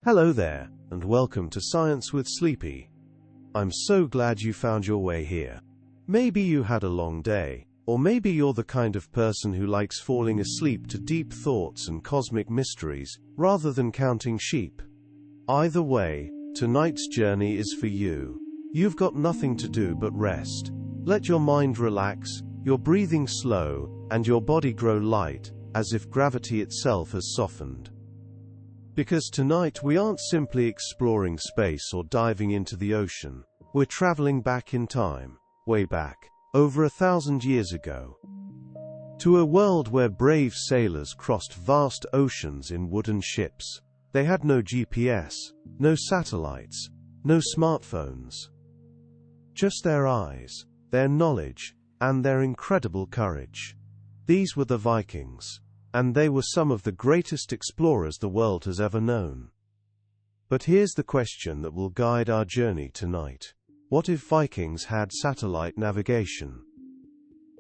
Hello there, and welcome to Science with Sleepy. I'm so glad you found your way here. Maybe you had a long day, or maybe you're the kind of person who likes falling asleep to deep thoughts and cosmic mysteries, rather than counting sheep. Either way, tonight's journey is for you. You've got nothing to do but rest. Let your mind relax, your breathing slow, and your body grow light, as if gravity itself has softened. Because tonight we aren't simply exploring space or diving into the ocean. We're traveling back in time, way back, over 1,000 years ago, to a world where brave sailors crossed vast oceans in wooden ships. They had no GPS, no satellites, no smartphones. Just their eyes, their knowledge, and their incredible courage. These were the Vikings, and they were some of the greatest explorers the world has ever known. But here's the question that will guide our journey tonight. What if Vikings had satellite navigation?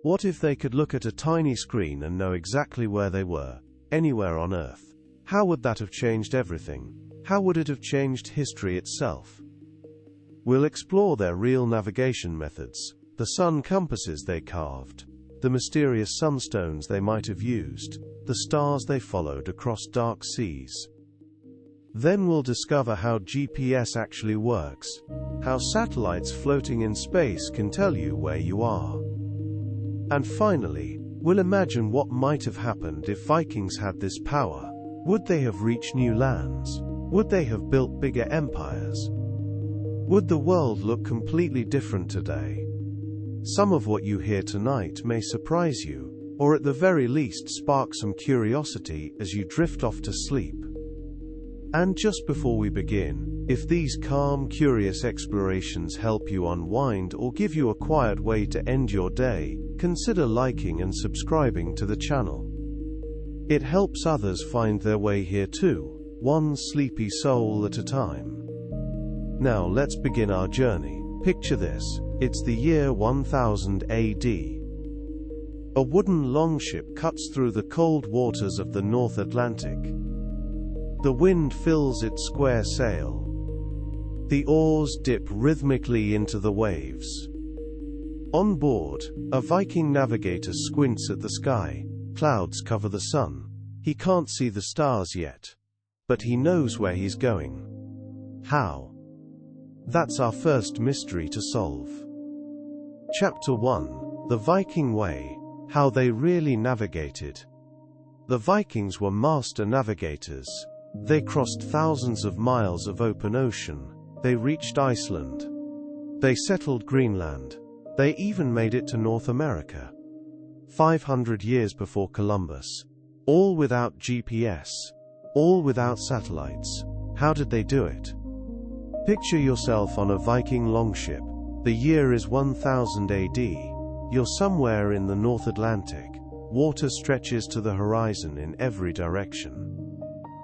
What if they could look at a tiny screen and know exactly where they were, anywhere on Earth? How would that have changed everything? How would it have changed history itself? We'll explore their real navigation methods, the sun compasses they carved, the mysterious sunstones they might have used, the stars they followed across dark seas. Then we'll discover how GPS actually works, how satellites floating in space can tell you where you are. And finally, we'll imagine what might have happened if Vikings had this power. Would they have reached new lands? Would they have built bigger empires? Would the world look completely different today? Some of what you hear tonight may surprise you, or at the very least spark some curiosity as you drift off to sleep. And just before we begin, if these calm, curious explorations help you unwind or give you a quiet way to end your day, consider liking and subscribing to the channel. It helps others find their way here too, one sleepy soul at a time. Now let's begin our journey. Picture this. It's the year 1000 AD. A wooden longship cuts through the cold waters of the North Atlantic. The wind fills its square sail. The oars dip rhythmically into the waves. On board, a Viking navigator squints at the sky. Clouds cover the sun. He can't see the stars yet, but he knows where he's going. How? That's our first mystery to solve. Chapter 1: The Viking Way, How They Really Navigated. The Vikings were master navigators. They crossed thousands of miles of open ocean. They reached Iceland. They settled Greenland. They even made it to North America. 500 years before Columbus. All without GPS. All without satellites. How did they do it? Picture yourself on a Viking longship. The year is 1000 AD. You're somewhere in the North Atlantic. Water stretches to the horizon in every direction.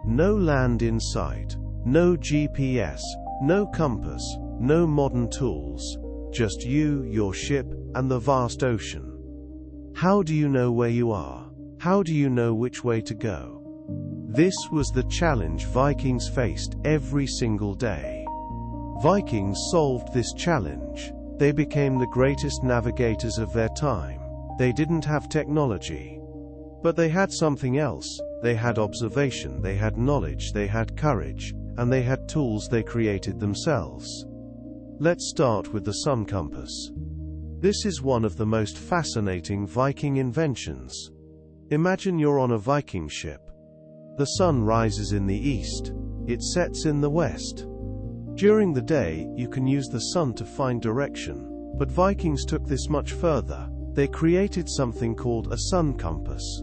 No land in sight. No GPS. No compass. No modern tools. Just you, your ship, and the vast ocean. How do you know where you are? How do you know which way to go? This was the challenge Vikings faced every single day. Vikings solved this challenge. They became the greatest navigators of their time. They didn't have technology, but they had something else. They had observation, they had knowledge, they had courage, and they had tools they created themselves. Let's start with the sun compass. This is one of the most fascinating Viking inventions. Imagine you're on a Viking ship. The sun rises in the east. It sets in the west. During the day, you can use the sun to find direction, but Vikings took this much further. They created something called a sun compass.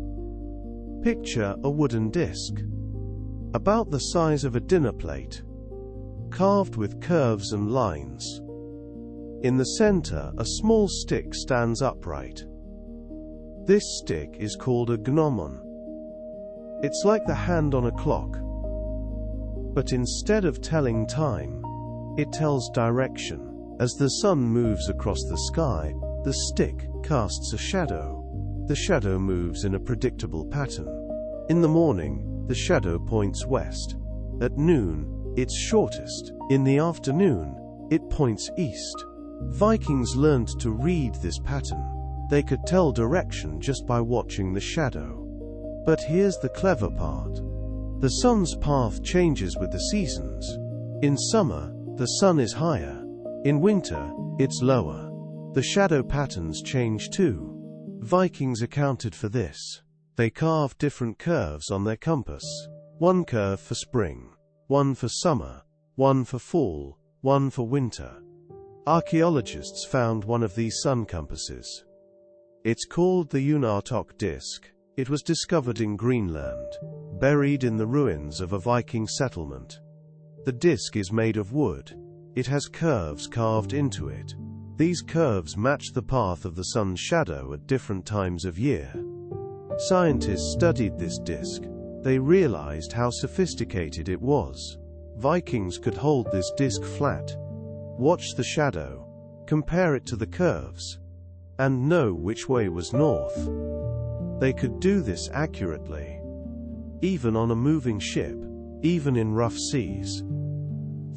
Picture a wooden disc, about the size of a dinner plate, carved with curves and lines. In the center, a small stick stands upright. This stick is called a gnomon. It's like the hand on a clock. But instead of telling time, it tells direction. As the sun moves across the sky, the stick casts a shadow. The shadow moves in a predictable pattern. In the morning, the shadow points west. At noon, It's shortest. In the afternoon, it points east. Vikings learned to read this pattern. They could tell direction just by watching the shadow. But here's the clever part. The sun's path changes with the seasons. In summer, the sun is higher. In winter, it's lower. The shadow patterns change too. Vikings accounted for this. They carved different curves on their compass. One curve for spring, one for summer, one for fall, one for winter. Archaeologists found one of these sun compasses. It's called the Unartok disk. It was discovered in Greenland, buried in the ruins of a Viking settlement. The disk is made of wood. It has curves carved into it. These curves match the path of the sun's shadow at different times of year. Scientists studied this disk. They realized how sophisticated it was. Vikings could hold this disk flat, watch the shadow, compare it to the curves, and know which way was north. They could do this accurately, even on a moving ship, even in rough seas.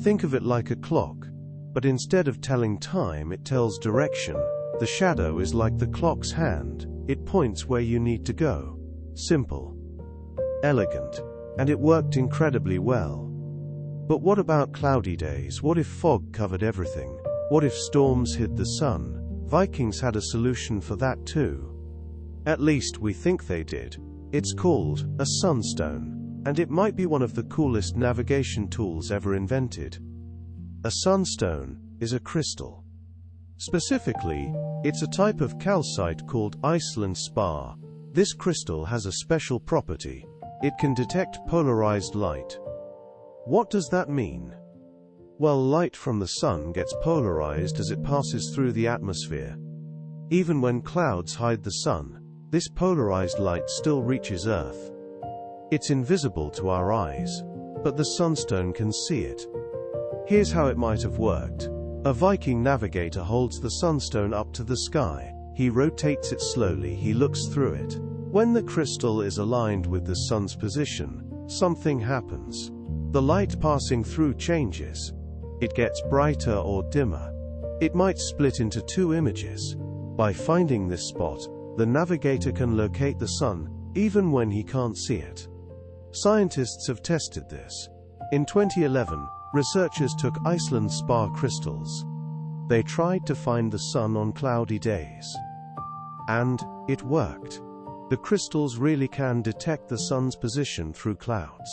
Think of it like a clock, but instead of telling time, it tells direction. The shadow is like the clock's hand. It points where you need to go. Simple, elegant, and it worked incredibly well. But what about cloudy days? What if fog covered everything? What if storms hid the sun? Vikings had a solution for that too. At least we think they did. It's called a sunstone, and it might be one of the coolest navigation tools ever invented. A sunstone is a crystal. Specifically, it's a type of calcite called Iceland spar. This crystal has a special property. It can detect polarized light. What does that mean? Well, light from the sun gets polarized as it passes through the atmosphere. Even when clouds hide the sun, this polarized light still reaches Earth. It's invisible to our eyes, but the sunstone can see it. Here's how it might have worked. A Viking navigator holds the sunstone up to the sky. He rotates it slowly. He looks through it. When the crystal is aligned with the sun's position, something happens. The light passing through changes. It gets brighter or dimmer. It might split into two images. By finding this spot, the navigator can locate the sun, even when he can't see it. Scientists have tested this. In 2011, researchers took Iceland spar crystals. They tried to find the sun on cloudy days. And it worked. The crystals really can detect the sun's position through clouds.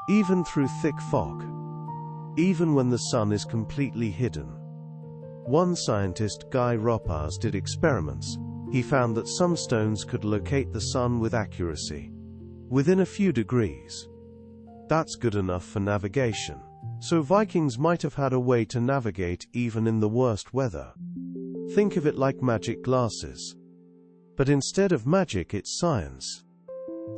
Even through thick fog. Even when the sun is completely hidden. One scientist, Guy Ropars, did experiments. He found that some stones could locate the sun with accuracy. Within a few degrees. That's good enough for navigation. So Vikings might have had a way to navigate even in the worst weather. Think of it like magic glasses. But instead of magic, it's science.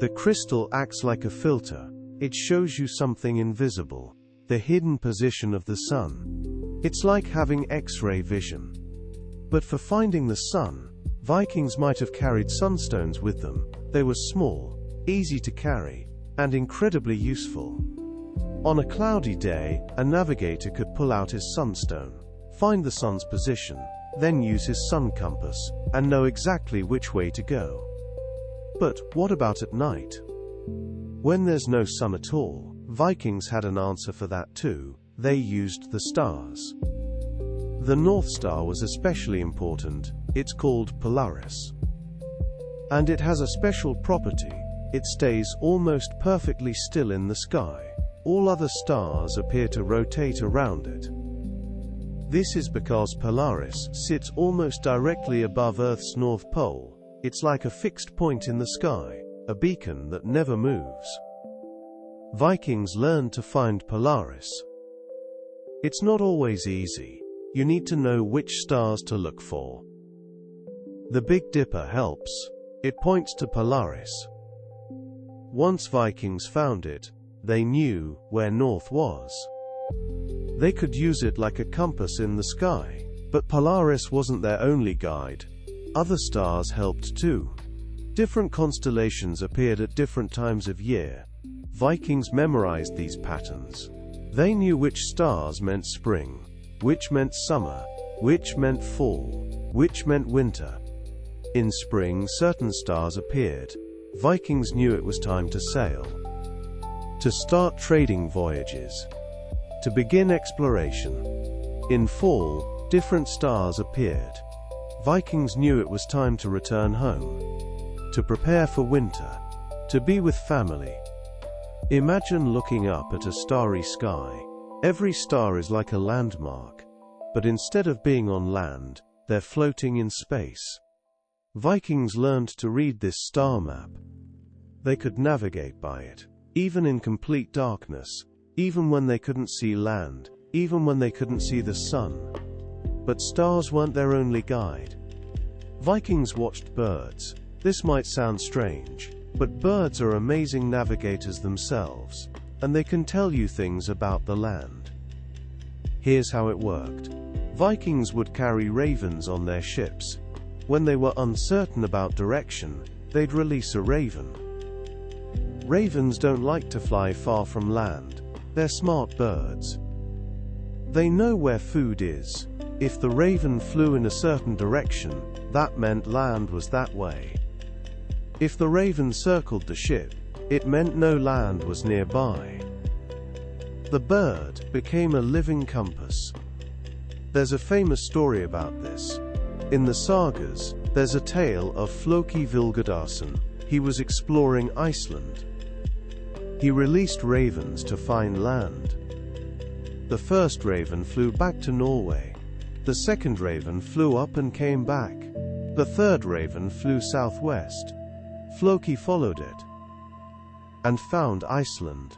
The crystal acts like a filter. It shows you something invisible, the hidden position of the sun. It's like having X-ray vision. But for finding the sun, Vikings might have carried sunstones with them. They were small, easy to carry, and incredibly useful. On a cloudy day, a navigator could pull out his sunstone, find the sun's position, then use his sun compass, and know exactly which way to go. But what about at night? When there's no sun at all, Vikings had an answer for that too. They used the stars. The North Star was especially important. It's called Polaris. And it has a special property. It stays almost perfectly still in the sky. All other stars appear to rotate around it. This is because Polaris sits almost directly above Earth's North Pole. It's like a fixed point in the sky, a beacon that never moves. Vikings learned to find Polaris. It's not always easy. You need to know which stars to look for. The Big Dipper helps. It points to Polaris. Once Vikings found it, they knew where north was. They could use it like a compass in the sky. But Polaris wasn't their only guide. Other stars helped too. Different constellations appeared at different times of year. Vikings memorized these patterns. They knew which stars meant spring, which meant summer, which meant fall, which meant winter. In spring, certain stars appeared. Vikings knew it was time to sail, to start trading voyages, to begin exploration. In fall, different stars appeared. Vikings knew it was time to return home, to prepare for winter, to be with family. Imagine looking up at a starry sky. Every star is like a landmark, but instead of being on land, they're floating in space. Vikings learned to read this star map. They could navigate by it, even in complete darkness, even when they couldn't see land, even when they couldn't see the sun. But stars weren't their only guide. Vikings watched birds. This might sound strange, but birds are amazing navigators themselves, and they can tell you things about the land. Here's how it worked. Vikings would carry ravens on their ships. When they were uncertain about direction, they'd release a raven. Ravens don't like to fly far from land. They're smart birds. They know where food is. If the raven flew in a certain direction, that meant land was that way. If the raven circled the ship, it meant no land was nearby. The bird became a living compass. There's a famous story about this. In the sagas, there's a tale of Floki Vilgadarsson. He was exploring Iceland. He released ravens to find land. The first raven flew back to Norway. The second raven flew up and came back. The third raven flew southwest. Floki followed it and found Iceland.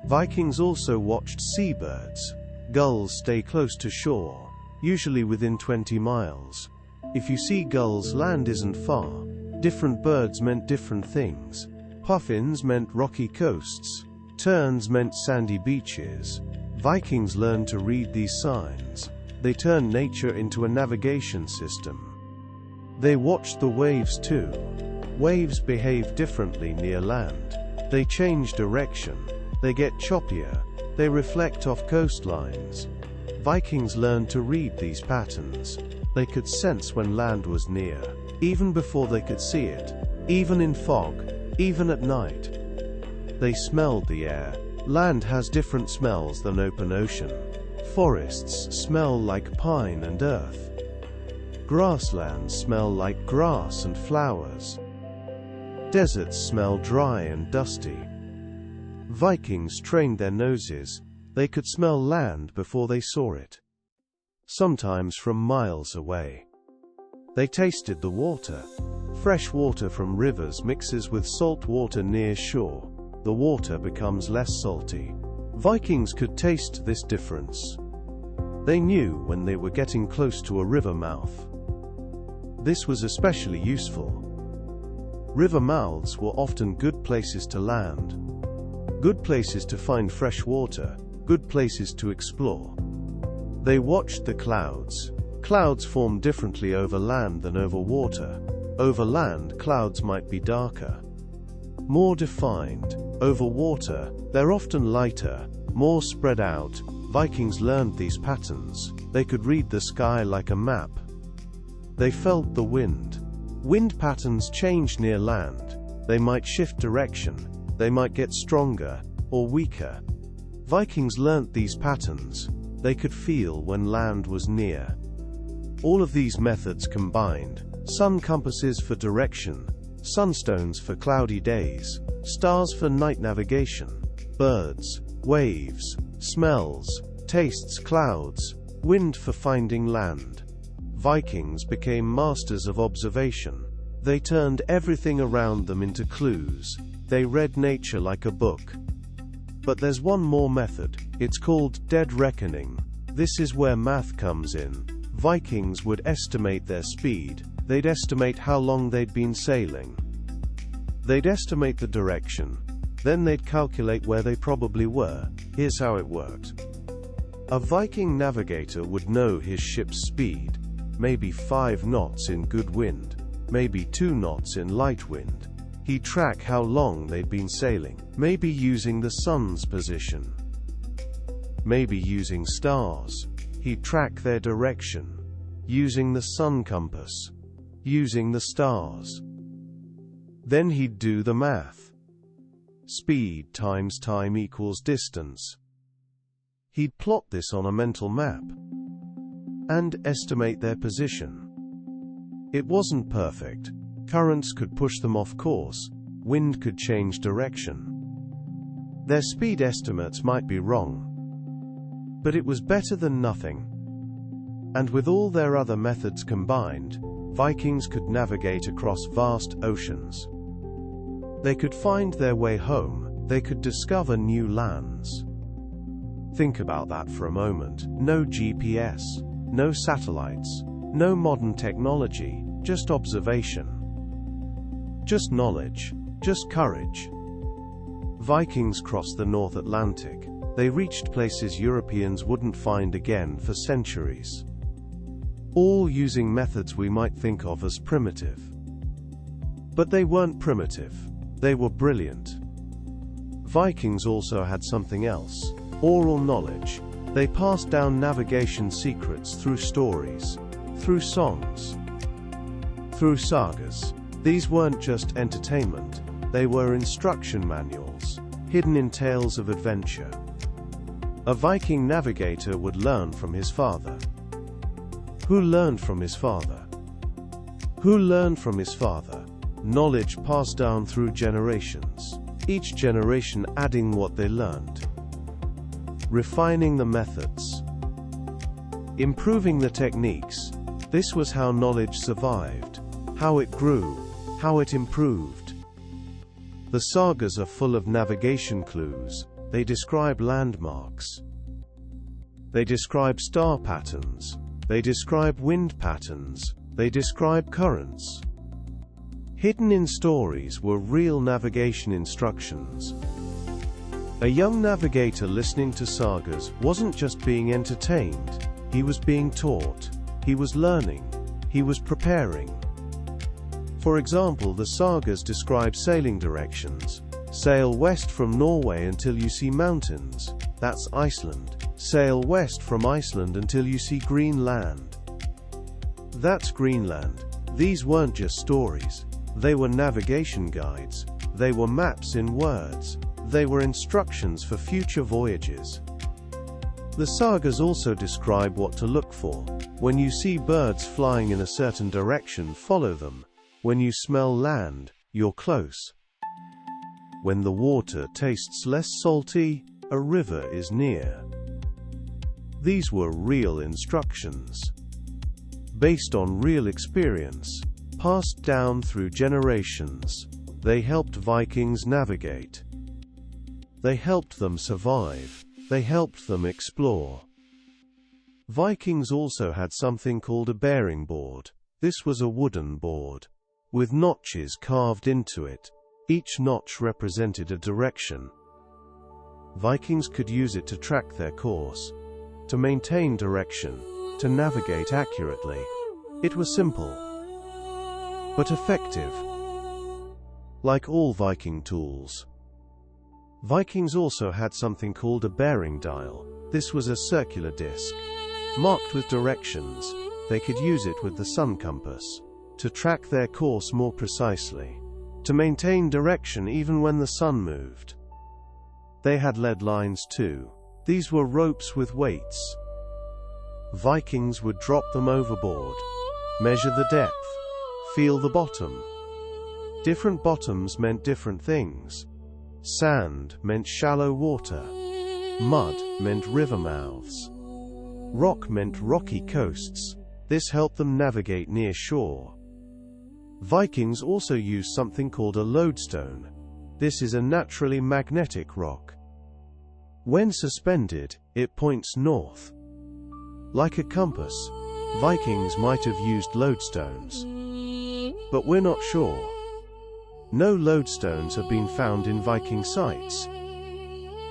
Vikings also watched seabirds. Gulls stay close to shore, usually within 20 miles. If you see gulls, land isn't far. Different birds meant different things. Puffins meant rocky coasts. Terns meant sandy beaches. Vikings learned to read these signs. They turned nature into a navigation system. They watched the waves too. Waves behave differently near land. They change direction. They get choppier. They reflect off coastlines. Vikings learned to read these patterns. They could sense when land was near, even before they could see it, even in fog, even at night. They smelled the air. Land has different smells than open ocean. Forests smell like pine and earth. Grasslands smell like grass and flowers. Deserts smell dry and dusty. Vikings trained their noses. They could smell land before they saw it, sometimes from miles away. They tasted the water. Fresh water from rivers mixes with salt water near shore. The water becomes less salty. Vikings could taste this difference. They knew when they were getting close to a river mouth. This was especially useful. River mouths were often good places to land, good places to find fresh water, good places to explore. They watched the clouds. Clouds form differently over land than over water. Over land, clouds might be darker, more defined. Over water, they're often lighter, more spread out. Vikings learned these patterns. They could read the sky like a map. They felt the wind. Wind patterns change near land. They might shift direction. They might get stronger or weaker. Vikings learnt these patterns. They could feel when land was near. All of these methods combined: sun compasses for direction, sunstones for cloudy days, stars for night navigation, birds, waves, smells, tastes, clouds, wind for finding land. Vikings became masters of observation. They turned everything around them into clues. They read nature like a book. But there's one more method. It's called dead reckoning. This is where math comes in. Vikings would estimate their speed. They'd estimate how long they'd been sailing. They'd estimate the direction. Then they'd calculate where they probably were. Here's how it worked. A Viking navigator would know his ship's speed. Maybe 5 knots in good wind, maybe 2 knots in light wind. He'd track how long they'd been sailing, maybe using the sun's position. maybe using stars. He'd track their direction, using the sun compass, using the stars. Then he'd do the math. Speed times time equals distance. He'd plot this on a mental map and estimate their position. It wasn't perfect. Currents could push them off course, wind could change direction. Their speed estimates might be wrong, but it was better than nothing. And with all their other methods combined, Vikings could navigate across vast oceans. They could find their way home, they could discover new lands. Think about that for a moment. No GPS, no satellites, no modern technology, just observation. Just knowledge, just courage. Vikings crossed the North Atlantic. They reached places Europeans wouldn't find again for centuries. All using methods we might think of as primitive. But they weren't primitive. They were brilliant. Vikings also had something else: oral knowledge. They passed down navigation secrets through stories, through songs, through sagas. These weren't just entertainment, they were instruction manuals, hidden in tales of adventure. A Viking navigator would learn from his father. Who learned from his father? Who learned from his father? Knowledge passed down through generations, each generation adding what they learned, refining the methods, improving the techniques. This was how knowledge survived, how it grew, how it improved. The sagas are full of navigation clues. They describe landmarks. They describe star patterns. They describe wind patterns. They describe currents. Hidden in stories were real navigation instructions. A young navigator listening to sagas wasn't just being entertained, he was being taught, he was learning, he was preparing. For example, the sagas describe sailing directions. Sail west from Norway until you see mountains. That's Iceland. Sail west from Iceland until you see Greenland. That's Greenland. These weren't just stories. They were navigation guides. They were maps in words. They were instructions for future voyages. The sagas also describe what to look for. When you see birds flying in a certain direction, follow them. When you smell land, you're close. When the water tastes less salty, a river is near. These were real instructions, based on real experience, passed down through generations. They helped Vikings navigate. They helped them survive. They helped them explore. Vikings also had something called a bearing board. This was a wooden board, with notches carved into it. Each notch represented a direction. Vikings could use it to track their course, to maintain direction, to navigate accurately. It was simple, but effective. Like all Viking tools, Vikings also had something called a bearing dial. This was a circular disc, marked with directions. They could use it with the sun compass, to track their course more precisely, to maintain direction even when the sun moved. They had lead lines too. These were ropes with weights. Vikings would drop them overboard, measure the depth, feel the bottom. Different bottoms meant different things. Sand meant shallow water. Mud meant river mouths. Rock meant rocky coasts. This helped them navigate near shore. Vikings also used something called a lodestone. This is a naturally magnetic rock. When suspended, it points north. Like a compass, Vikings might have used lodestones, but we're not sure. No lodestones have been found in Viking sites,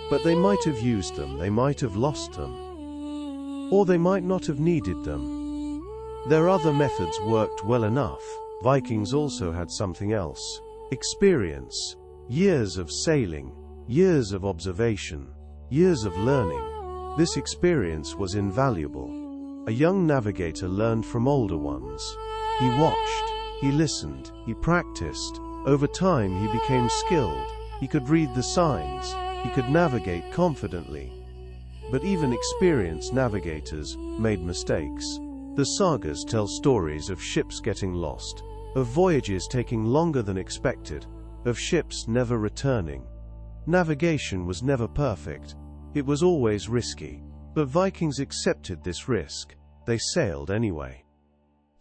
but they might have used them, they might have lost them, or they might not have needed them. Their other methods worked well enough. Vikings also had something else: experience. Years of sailing, years of observation, years of learning. This experience was invaluable. A young navigator learned from older ones. He watched, he listened, he practiced. Over time he became skilled. He could read the signs, he could navigate confidently. But even experienced navigators made mistakes. The sagas tell stories of ships getting lost, of voyages taking longer than expected, of ships never returning. Navigation was never perfect. It was always risky. But Vikings accepted this risk. They sailed anyway.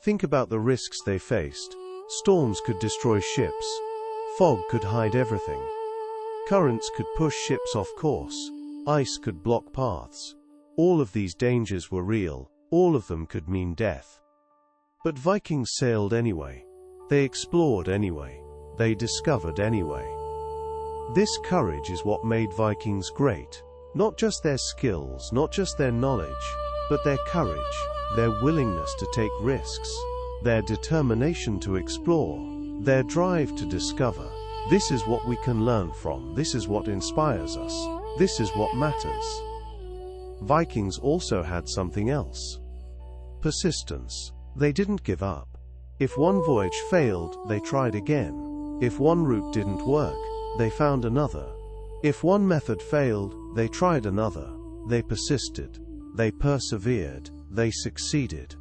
Think about the risks they faced. Storms could destroy ships. Fog could hide everything. Currents could push ships off course. Ice could block paths. All of these dangers were real. All of them could mean death. But Vikings sailed anyway. They explored anyway. They discovered anyway. This courage is what made Vikings great. Not just their skills, not just their knowledge, but their courage, their willingness to take risks, their determination to explore, their drive to discover. This is what we can learn from. This is what inspires us. This is what matters. Vikings also had something else. Persistence. They didn't give up. If one voyage failed, they tried again. If one route didn't work, they found another. If one method failed, they tried another. They persisted. They persevered. They succeeded.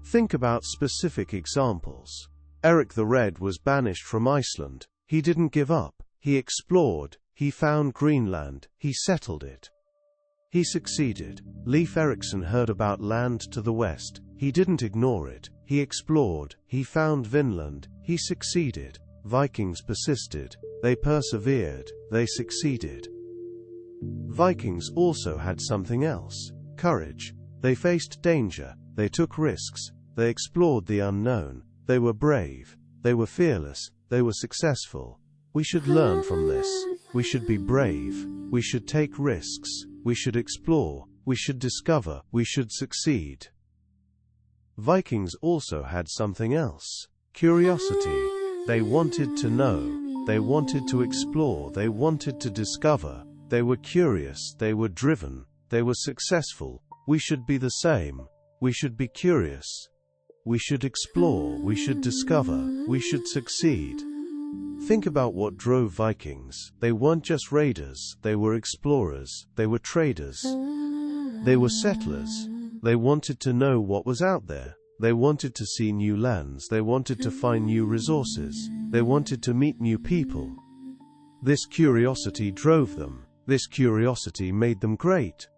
Think about specific examples. Eric the Red was banished from Iceland. He didn't give up. He explored. He found Greenland. He settled it. He succeeded. Leif Erikson heard about land to the west. He didn't ignore it. He explored. He found Vinland. He succeeded. Vikings persisted. They persevered. They succeeded. Vikings also had something else. Courage. They faced danger. They took risks. They explored the unknown. They were brave. They were fearless. They were successful. We should learn from this. We should be brave. We should take risks. We should explore. We should discover. We should succeed. Vikings also had something else. Curiosity. They wanted to know. They wanted to explore. They wanted to discover. They were curious. They were driven. They were successful. We should be the same. We should be curious. We should explore. We should discover. We should succeed. Think about what drove Vikings. They weren't just raiders. They were explorers. They were traders. They were settlers. They wanted to know what was out there. They wanted to see new lands. They wanted to find new resources. They wanted to meet new people. This curiosity drove them. This curiosity made them great.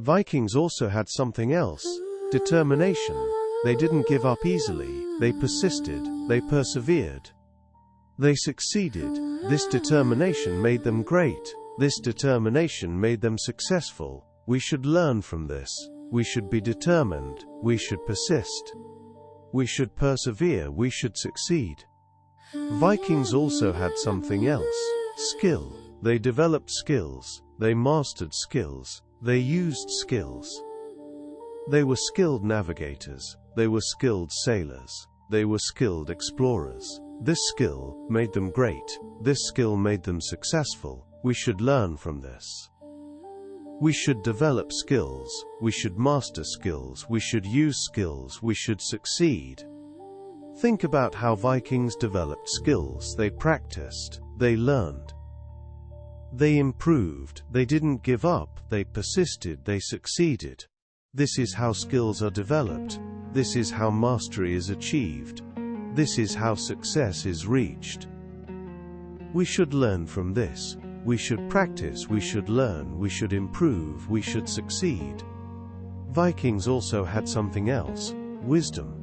Vikings also had something else. Determination. They didn't give up easily. They persisted. They persevered. They succeeded. This determination made them great. This determination made them successful. We should learn from this. We should be determined. We should persist. We should persevere. We should succeed. Vikings also had something else. Skill. They developed skills. They mastered skills. They used skills. They were skilled navigators. They were skilled sailors. They were skilled explorers. This skill made them great. This skill made them successful. We should learn from this. We should develop skills. We should master skills. We should use skills. We should succeed. Think about how Vikings developed skills. They practiced. They learned. They improved. They didn't give up. They persisted. They succeeded. This is how skills are developed. This is how mastery is achieved. This is how success is reached. We should learn from this. We should practice. We should learn. We should improve. We should succeed. Vikings also had something else. Wisdom.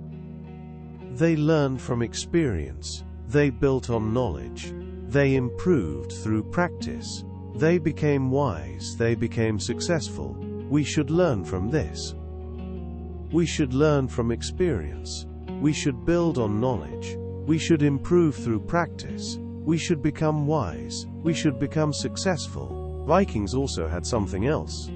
They learned from experience. They built on knowledge. They improved through practice. They became wise. They became successful. We should learn from this. We should learn from experience. We should build on knowledge. We should improve through practice. We should become wise. We should become successful. Vikings also had something else.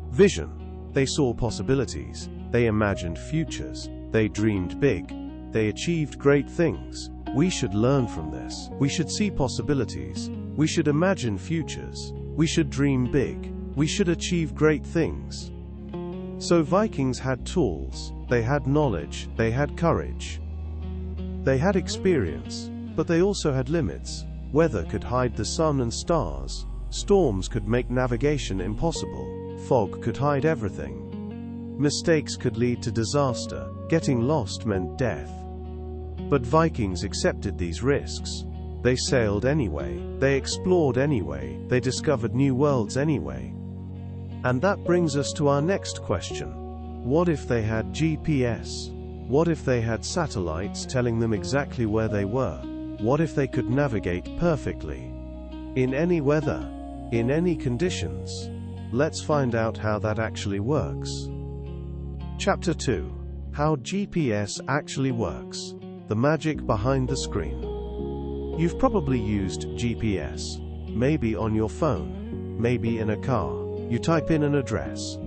Vision. They saw possibilities. They imagined futures. They dreamed big. They achieved great things. We should learn from this. We should see possibilities. We should imagine futures. We should dream big. We should achieve great things. So Vikings had tools, they had knowledge, they had courage. They had experience, but they also had limits. Weather could hide the sun and stars. Storms could make navigation impossible. Fog could hide everything. Mistakes could lead to disaster. Getting lost meant death. But Vikings accepted these risks. They sailed anyway. They explored anyway. They discovered new worlds anyway. And that brings us to our next question. What if they had GPS? What if they had satellites telling them exactly where they were? What if they could navigate perfectly? In any weather? In any conditions? Let's find out how that actually works. Chapter 2. How GPS actually works. The magic behind the screen. You've probably used GPS. Maybe on your phone. Maybe in a car. You type in an address.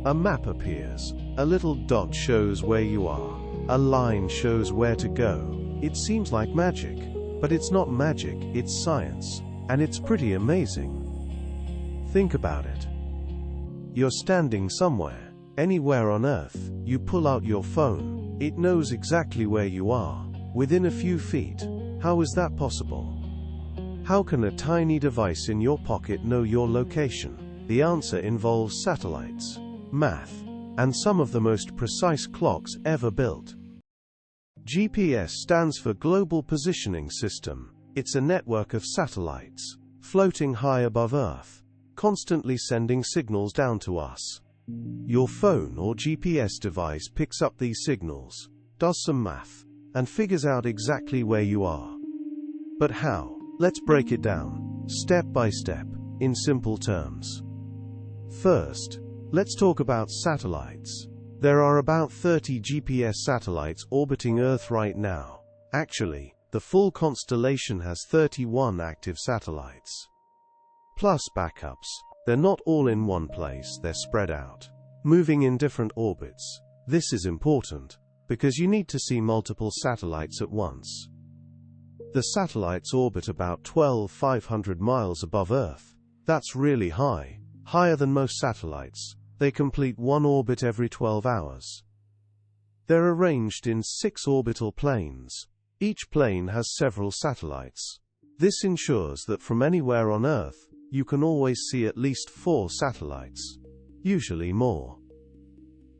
A map appears. A little dot shows where you are. A line shows where to go. It seems like magic. But it's not magic, it's science. And it's pretty amazing. Think about it. You're standing somewhere. Anywhere on Earth. You pull out your phone. It knows exactly where you are. Within a few feet. How is that possible? How can a tiny device in your pocket know your location? The answer involves satellites, math, and some of the most precise clocks ever built. GPS stands for Global Positioning System. It's a network of satellites, floating high above Earth, constantly sending signals down to us. Your phone or GPS device picks up these signals, does some math, and figures out exactly where you are. But how? Let's break it down, step by step, in simple terms. First, let's talk about satellites. There are about 30 GPS satellites orbiting Earth right now. Actually, the full constellation has 31 active satellites. Plus backups. They're not all in one place, they're spread out, moving in different orbits. This is important, because you need to see multiple satellites at once. The satellites orbit about 12,500 miles above Earth. That's really high. Higher than most satellites. They complete one orbit every 12 hours. They're arranged in 6 orbital planes. Each plane has several satellites. This ensures that from anywhere on Earth, you can always see at least 4 satellites. Usually more.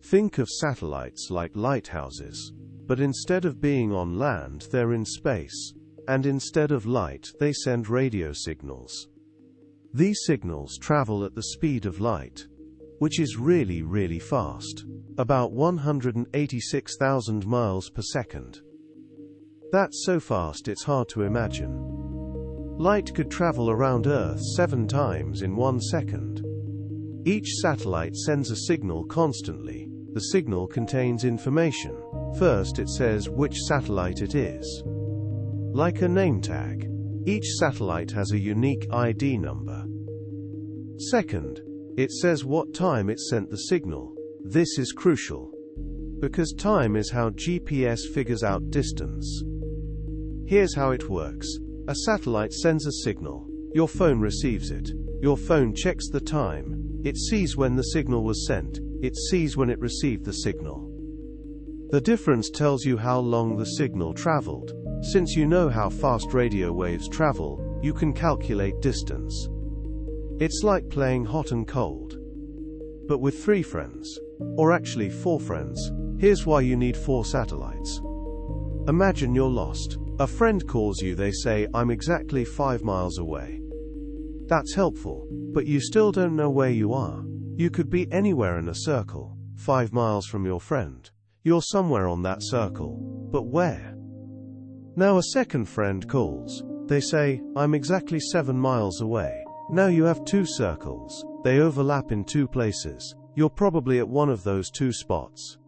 Think of satellites like lighthouses. But instead of being on land, they're in space. And instead of light, they send radio signals. These signals travel at the speed of light, which is really, really fast, about 186,000 miles per second. That's so fast it's hard to imagine. Light could travel around Earth 7 times in 1 second. Each satellite sends a signal constantly. The signal contains information. First, it says which satellite it is. Like a name tag. Each satellite has a unique ID number. Second, it says what time it sent the signal. This is crucial, because time is how GPS figures out distance. Here's how it works. A satellite sends a signal. Your phone receives it. Your phone checks the time. It sees when the signal was sent. It sees when it received the signal. The difference tells you how long the signal traveled. Since you know how fast radio waves travel, you can calculate distance. It's like playing hot and cold. But with 3 friends. Or actually 4 friends. Here's why you need 4 satellites. Imagine you're lost. A friend calls you, they say, I'm exactly 5 miles away. That's helpful, but you still don't know where you are. You could be anywhere in a circle, 5 miles from your friend. You're somewhere on that circle, but where? Now a second friend calls. They say, I'm exactly 7 miles away. Now you have 2 circles. They overlap in 2 places. You're probably at one of those 2 spots.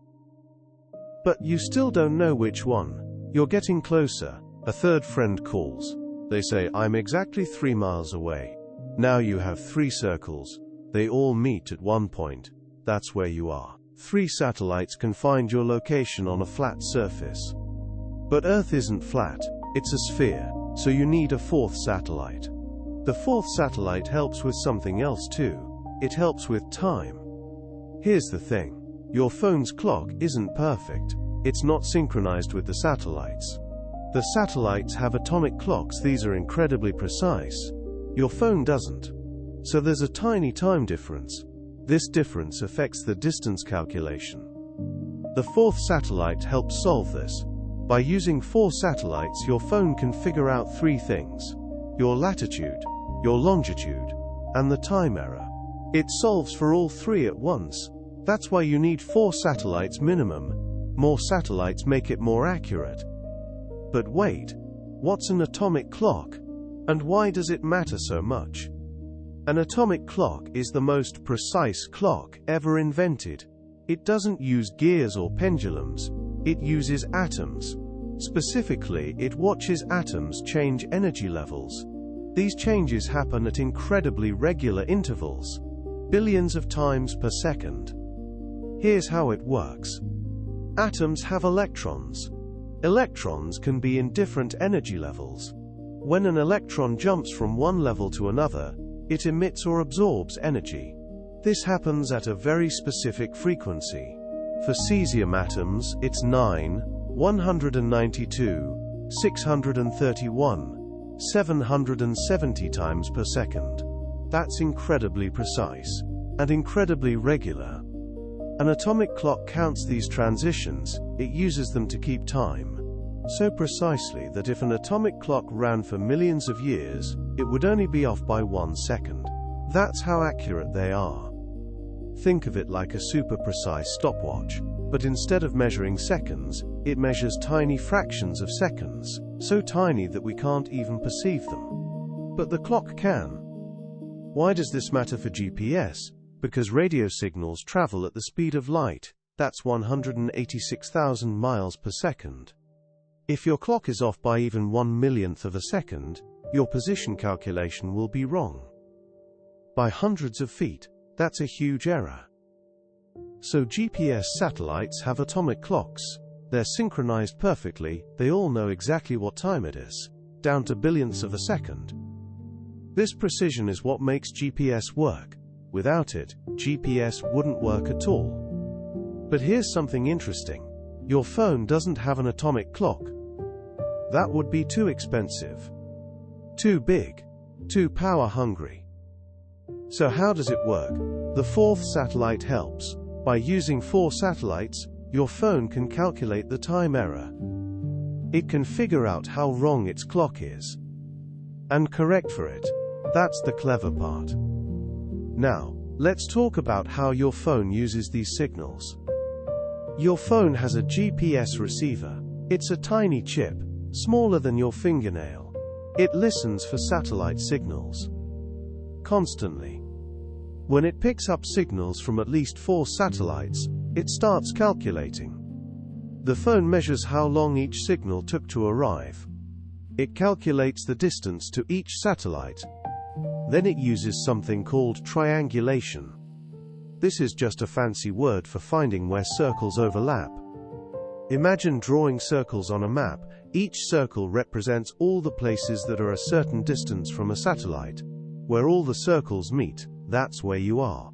But you still don't know which one. You're getting closer. A third friend calls. They say, I'm exactly 3 miles away. Now you have 3 circles. They all meet at one point. That's where you are. 3 satellites can find your location on a flat surface. But Earth isn't flat. It's a sphere. So you need a 4th satellite. The 4th satellite helps with something else too. it helps with time. Here's the thing. Your phone's clock isn't perfect. It's not synchronized with the satellites. The satellites have atomic clocks. These are incredibly precise. Your phone doesn't. So there's a tiny time difference. This difference affects the distance calculation. The fourth satellite helps solve this. By using 4 satellites, your phone can figure out 3 things: your latitude, your longitude, and the time error. It solves for all 3 at once. That's why you need 4 satellites minimum. More satellites make it more accurate. But wait, what's an atomic clock? And why does it matter so much? An atomic clock is the most precise clock ever invented. It doesn't use gears or pendulums. It uses atoms. Specifically, it watches atoms change energy levels. These changes happen at incredibly regular intervals, billions of times per second. Here's how it works. Atoms have electrons. Electrons can be in different energy levels. When an electron jumps from one level to another, it emits or absorbs energy. This happens at a very specific frequency. For cesium atoms, it's 9, 192, 631, 770 times per second. That's incredibly precise and incredibly regular. An atomic clock counts these transitions. It uses them to keep time. So precisely that if an atomic clock ran for millions of years, it would only be off by 1 second. That's how accurate they are. Think of it like a super precise stopwatch, but instead of measuring seconds, it measures tiny fractions of seconds, so tiny that we can't even perceive them. But the clock can. Why does this matter for GPS? Because radio signals travel at the speed of light. That's 186,000 miles per second. If your clock is off by even 1/1,000,000th of a second, your position calculation will be wrong. By hundreds of feet. That's a huge error. So GPS satellites have atomic clocks. They're synchronized perfectly. They all know exactly what time it is, down to billionths of a second. This precision is what makes GPS work. Without it, GPS wouldn't work at all. But here's something interesting. Your phone doesn't have an atomic clock. That would be too expensive, too big, too power-hungry. So how does it work? The fourth satellite helps. By using 4 satellites, your phone can calculate the time error. It can figure out how wrong its clock is and correct for it. That's the clever part. Now, let's talk about how your phone uses these signals. Your phone has a GPS receiver. It's a tiny chip, smaller than your fingernail. It listens for satellite signals constantly. When it picks up signals from at least 4 satellites, it starts calculating. The phone measures how long each signal took to arrive. It calculates the distance to each satellite. Then it uses something called triangulation. This is just a fancy word for finding where circles overlap. Imagine drawing circles on a map. Each circle represents all the places that are a certain distance from a satellite. Where all the circles meet, that's where you are.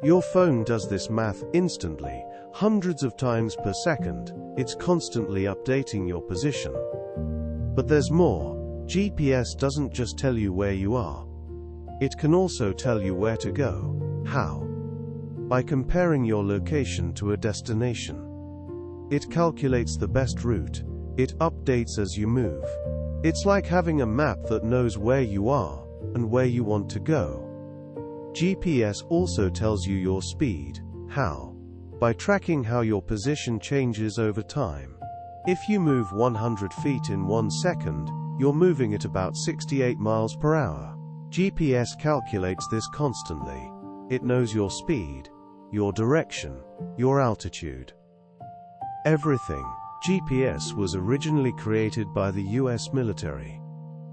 Your phone does this math instantly, hundreds of times per second. It's constantly updating your position. But there's more. GPS doesn't just tell you where you are. It can also tell you where to go. How? By comparing your location to a destination. It calculates the best route. It updates as you move. It's like having a map that knows where you are and where you want to go. GPS also tells you your speed. How? By tracking how your position changes over time. If you move 100 feet in 1 second, you're moving at about 68 miles per hour. GPS calculates this constantly. It knows your speed, your direction, your altitude. Everything. GPS was originally created by the US military.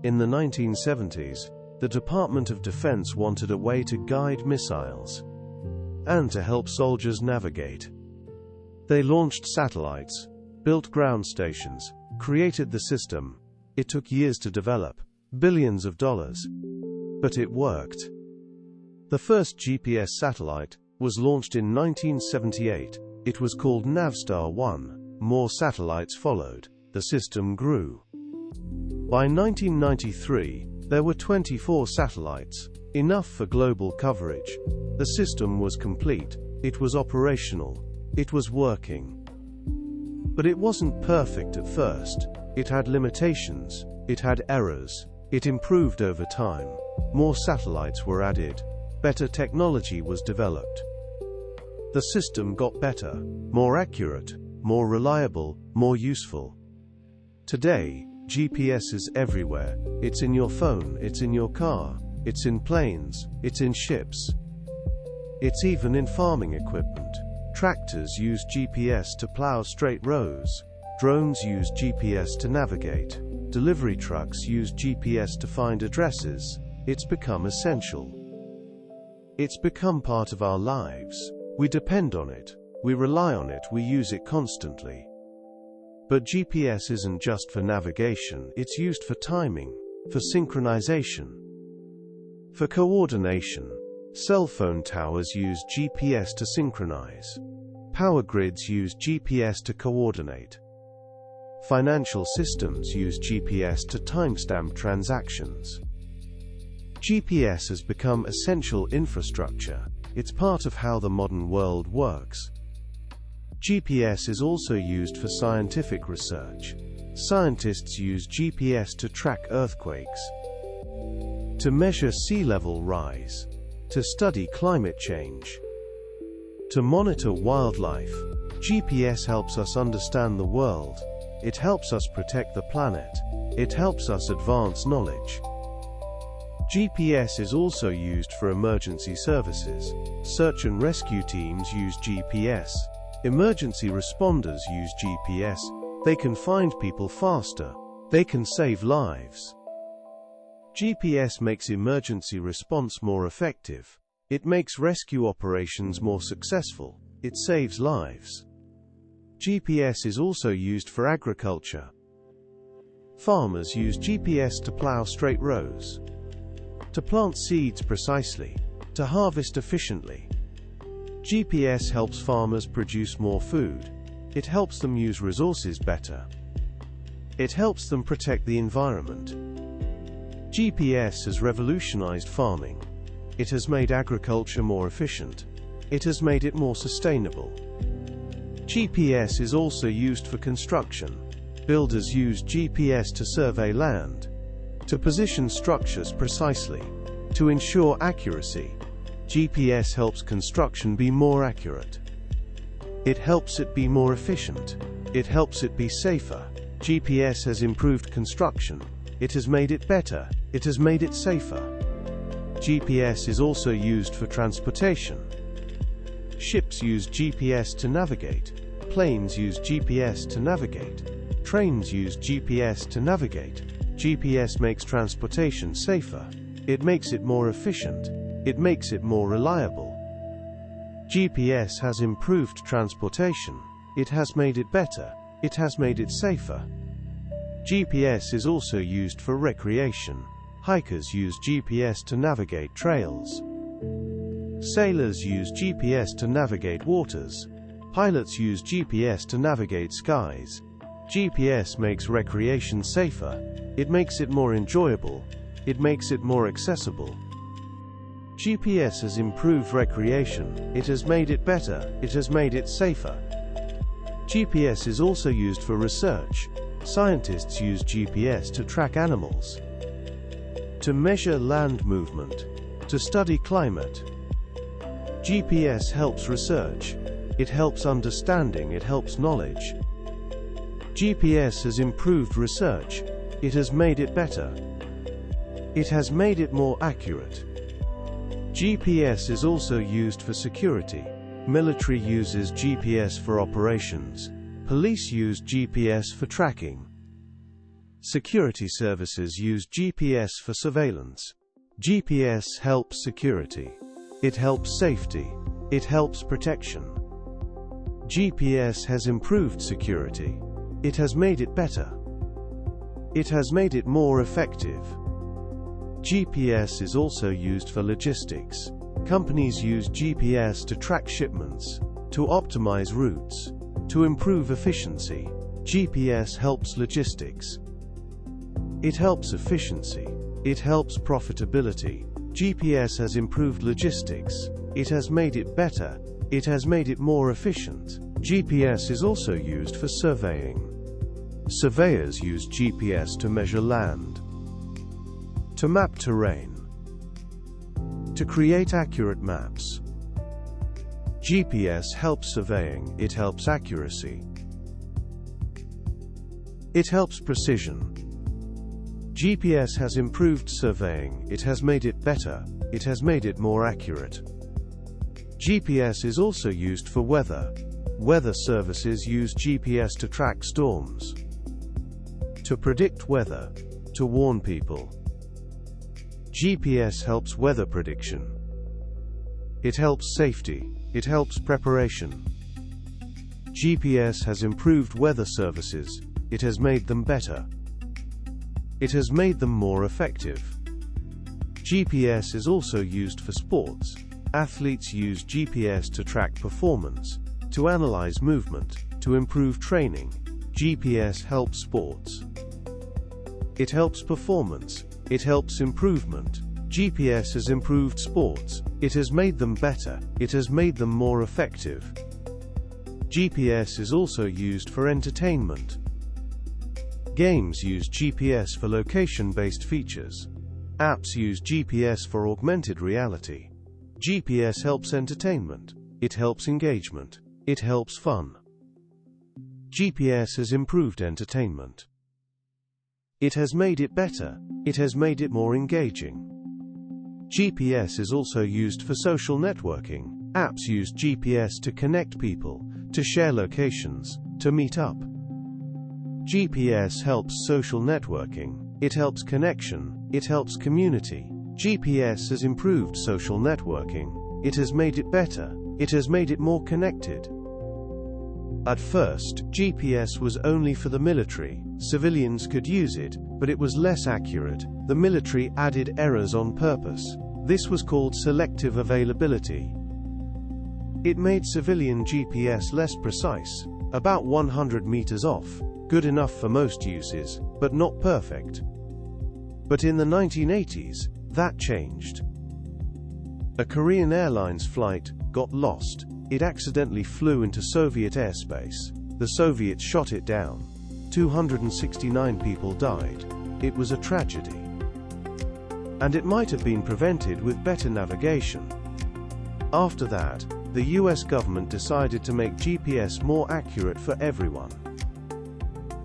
In the 1970s, the Department of Defense wanted a way to guide missiles and to help soldiers navigate. They launched satellites, built ground stations, created the system. It took years to develop, billions of dollars. But it worked. The first GPS satellite was launched in 1978. It was called Navstar 1. More satellites followed. The system grew. By 1993, there were 24 satellites, enough for global coverage. The system was complete. It was operational. It was working. But it wasn't perfect at first. It had limitations. It had errors. It improved over time. More satellites were added. Better technology was developed. The system got better, more accurate, more reliable, more useful. Today, GPS is everywhere. It's in your phone, it's in your car, it's in planes, it's in ships. It's even in farming equipment. Tractors use GPS to plow straight rows. Drones use GPS to navigate. Delivery trucks use GPS to find addresses. It's become essential. It's become part of our lives. We depend on it. We rely on it. We use it constantly. But GPS isn't just for navigation. It's used for timing, for synchronization, for coordination. Cell phone towers use GPS to synchronize. Power grids use GPS to coordinate. Financial systems use GPS to timestamp transactions. GPS has become essential infrastructure. It's part of how the modern world works. GPS is also used for scientific research. Scientists use GPS to track earthquakes, to measure sea level rise, to study climate change, to monitor wildlife. GPS helps us understand the world. It helps us protect the planet. It helps us advance knowledge. GPS is also used for emergency services. Search and rescue teams use GPS. Emergency responders use GPS. They can find people faster. They can save lives. GPS makes emergency response more effective. It makes rescue operations more successful. It saves lives. GPS is also used for agriculture. Farmers use GPS to plow straight rows, to plant seeds precisely, to harvest efficiently. GPS helps farmers produce more food. It helps them use resources better. It helps them protect the environment. GPS has revolutionized farming. It has made agriculture more efficient. It has made it more sustainable. GPS is also used for construction. Builders use GPS to survey land, to position structures precisely, to ensure accuracy. GPS helps construction be more accurate. It helps it be more efficient. It helps it be safer. GPS has improved construction. It has made it better. It has made it safer. GPS is also used for transportation. Ships use GPS to navigate. Planes use GPS to navigate. Trains use GPS to navigate. GPS makes transportation safer. It makes it more efficient. It makes it more reliable. GPS has improved transportation. It has made it better. It has made it safer. GPS is also used for recreation. Hikers use GPS to navigate trails. Sailors use GPS to navigate waters. Pilots use GPS to navigate skies. GPS makes recreation safer. It makes it more enjoyable. It makes it more accessible. GPS has improved recreation. It has made it better. It has made it safer. GPS is also used for research. Scientists use GPS to track animals, to measure land movement, to study climate. GPS helps research. It helps understanding. It helps knowledge. GPS has improved research. It has made it better. It has made it more accurate. GPS is also used for security. Military uses GPS for operations. Police use GPS for tracking. Security services use GPS for surveillance. GPS helps security. It helps safety. It helps protection. GPS has improved security. It has made it better. It has made it more effective. GPS is also used for logistics. Companies use GPS to track shipments, to optimize routes, to improve efficiency. GPS helps logistics. It helps efficiency. It helps profitability. GPS has improved logistics. It has made it better. It has made it more efficient. GPS is also used for surveying. Surveyors use GPS to measure land, to map terrain, to create accurate maps. GPS helps surveying. It helps accuracy. It helps precision. GPS has improved surveying. It has made it better. It has made it more accurate. GPS is also used for weather. Weather services use GPS to track storms, to predict weather, to warn people. GPS helps weather prediction. It helps safety. It helps preparation. GPS has improved weather services. It has made them better. It has made them more effective. GPS is also used for sports. Athletes use GPS to track performance, to analyze movement, to improve training. GPS helps sports. It helps performance. It helps improvement. GPS has improved sports. It has made them better. It has made them more effective. GPS is also used for entertainment. Games use GPS for location-based features. Apps use GPS for augmented reality. GPS helps entertainment. It helps engagement. It helps fun. GPS has improved entertainment. It has made it better. It has made it more engaging. GPS is also used for social networking. Apps use GPS to connect people, to share locations, to meet up. GPS helps social networking. It helps connection. It helps community. GPS has improved social networking. It has made it better. It has made it more connected. At first, GPS was only for the military. Civilians could use it, but it was less accurate. The military added errors on purpose. This was called selective availability. It made civilian GPS less precise, about 100 meters off, good enough for most uses, but not perfect. But in the 1980s, that changed. A Korean Airlines flight got lost. It accidentally flew into Soviet airspace. The Soviets shot it down. 269 people died. It was a tragedy. And it might have been prevented with better navigation. After that, the US government decided to make GPS more accurate for everyone.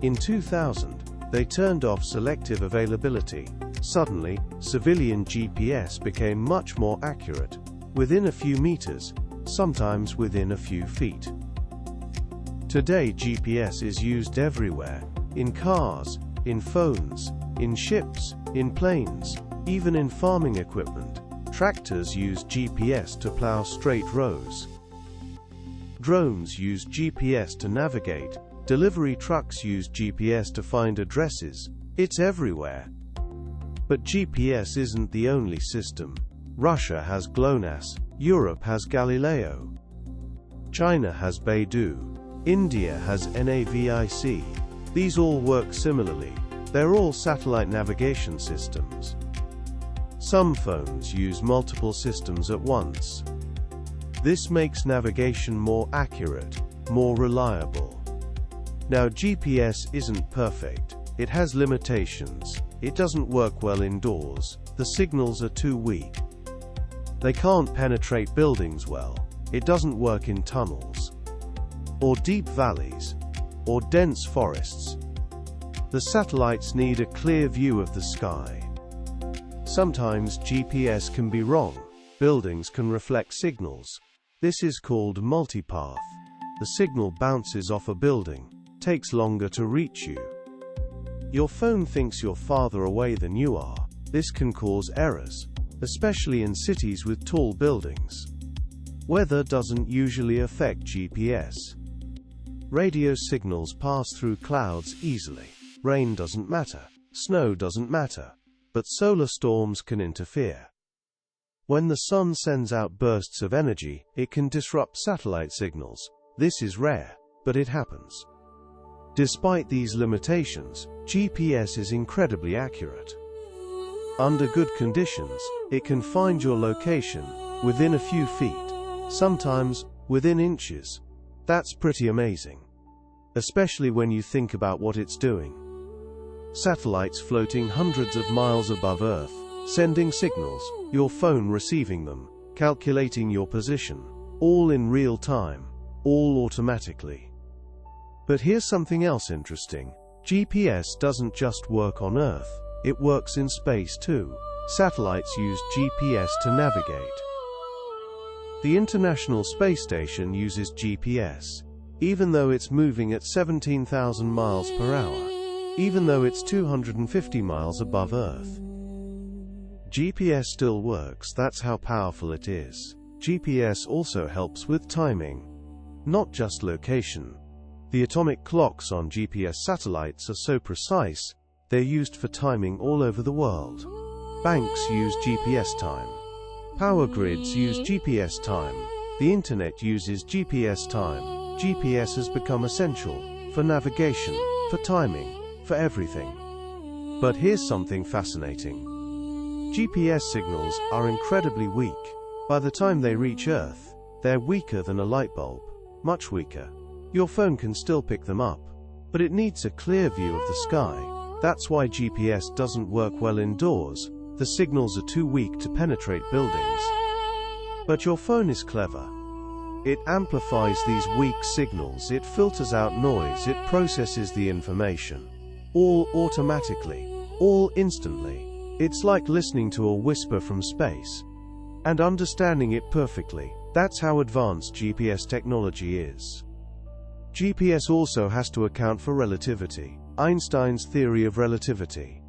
In 2000, they turned off selective availability. Suddenly, civilian GPS became much more accurate, within a few meters, sometimes within a few feet. Today GPS is used everywhere, in cars, in phones, in ships, in planes, even in farming equipment. Tractors use GPS to plow straight rows. Drones use GPS to navigate. Delivery trucks use GPS to find addresses. It's everywhere. But GPS isn't the only system. Russia has GLONASS. Europe has Galileo. China has Beidou. India has NAVIC. These all work similarly. They're all satellite navigation systems. Some phones use multiple systems at once. This makes navigation more accurate, more reliable. Now, GPS isn't perfect. It has limitations. It doesn't work well indoors. The signals are too weak. They can't penetrate buildings well. It doesn't work in tunnels, or deep valleys, or dense forests. The satellites need a clear view of the sky. Sometimes GPS can be wrong. Buildings can reflect signals. This is called multipath. The signal bounces off a building, takes longer to reach you. Your phone thinks you're farther away than you are. This can cause errors, especially in cities with tall buildings. Weather doesn't usually affect GPS. Radio signals pass through clouds easily. Rain doesn't matter. Snow doesn't matter. But solar storms can interfere. When the sun sends out bursts of energy, it can disrupt satellite signals. This is rare, but it happens. Despite these limitations, GPS is incredibly accurate. Under good conditions, it can find your location within a few feet, sometimes within inches. That's pretty amazing, especially when you think about what it's doing. Satellites floating hundreds of miles above Earth, sending signals, your phone receiving them, calculating your position, all in real time, all automatically. But here's something else interesting. GPS doesn't just work on Earth, it works in space too. Satellites use GPS to navigate. The International Space Station uses GPS, even though it's moving at 17,000 miles per hour, even though it's 250 miles above Earth. GPS still works, that's how powerful it is. GPS also helps with timing, not just location. The atomic clocks on GPS satellites are so precise, they're used for timing all over the world. Banks use GPS time. Power grids use GPS time. The internet uses GPS time. GPS has become essential for navigation, for timing, for everything. But here's something fascinating. GPS signals are incredibly weak. By the time they reach Earth, they're weaker than a light bulb, much weaker. Your phone can still pick them up, but it needs a clear view of the sky. That's why GPS doesn't work well indoors. The signals are too weak to penetrate buildings. But your phone is clever. It amplifies these weak signals, it filters out noise, it processes the information. All automatically, all instantly. It's like listening to a whisper from space and understanding it perfectly. That's how advanced GPS technology is. GPS also has to account for relativity. Einstein's theory of relativity.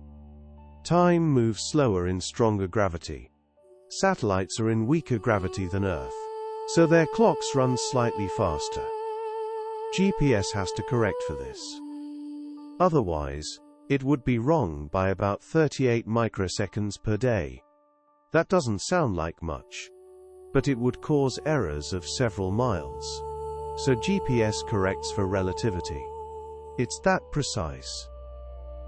Time moves slower in stronger gravity. Satellites are in weaker gravity than Earth, so their clocks run slightly faster. GPS has to correct for this. Otherwise, it would be wrong by about 38 microseconds per day. That doesn't sound like much, but it would cause errors of several miles. So GPS corrects for relativity. It's that precise.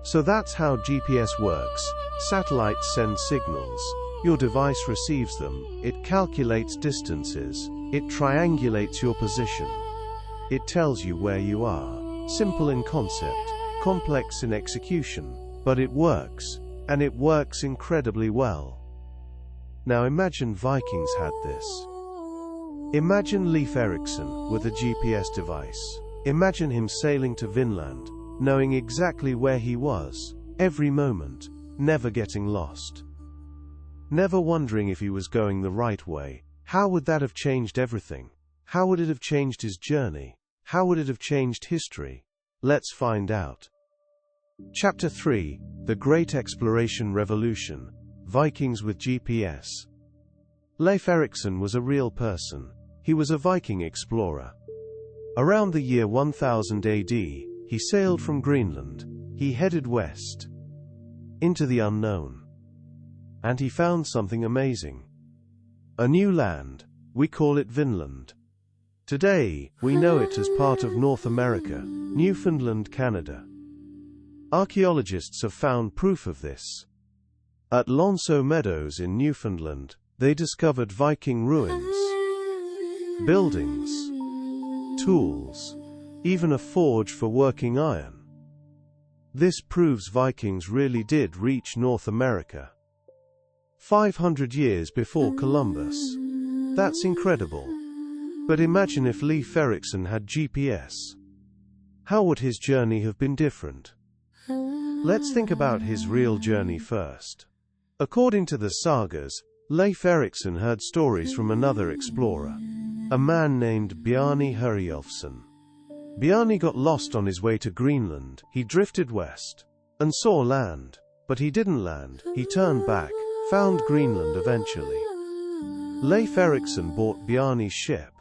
So that's how GPS works. Satellites send signals. Your device receives them. It calculates distances. It triangulates your position. It tells you where you are. Simple in concept, complex in execution, but it works, and it works incredibly well. Now imagine Vikings had this. Imagine Leif Erikson with a GPS device. Imagine him sailing to Vinland, knowing exactly where he was, every moment, never getting lost. Never wondering if he was going the right way. How would that have changed everything? How would it have changed his journey? How would it have changed history? Let's find out. Chapter 3: The Great Exploration Revolution. Vikings with GPS. Leif Erikson was a real person. He was a Viking explorer. Around the year 1000 AD, he sailed from Greenland. He headed west into the unknown. And he found something amazing. A new land. We call it Vinland. Today, we know it as part of North America, Newfoundland, Canada. Archaeologists have found proof of this. At Lonceau Meadows in Newfoundland, they discovered Viking ruins, buildings, tools, even a forge for working iron. This proves Vikings really did reach North America 500 years before Columbus. That's incredible. But imagine if Leif Erikson had GPS. How would his journey have been different? Let's think about his real journey first. According to the sagas, Leif Erikson heard stories from another explorer, a man named Bjarni Herjolfsson. Bjarni got lost on his way to Greenland. He drifted west and saw land, but he didn't land. He turned back, found Greenland eventually. Leif Erikson bought Bjarni's ship.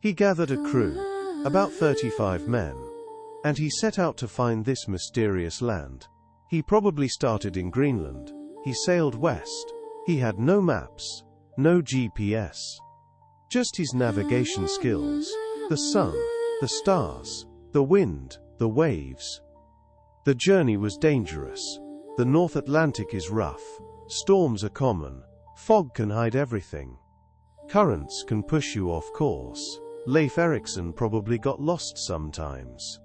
He gathered a crew, about 35 men, and he set out to find this mysterious land. He probably started in Greenland. He sailed west. He had no maps, no GPS. Just his navigation skills. The sun, the stars, the wind, the waves. The journey was dangerous. The North Atlantic is rough. Storms are common. Fog can hide everything. Currents can push you off course. Leif Erikson probably got lost sometimes.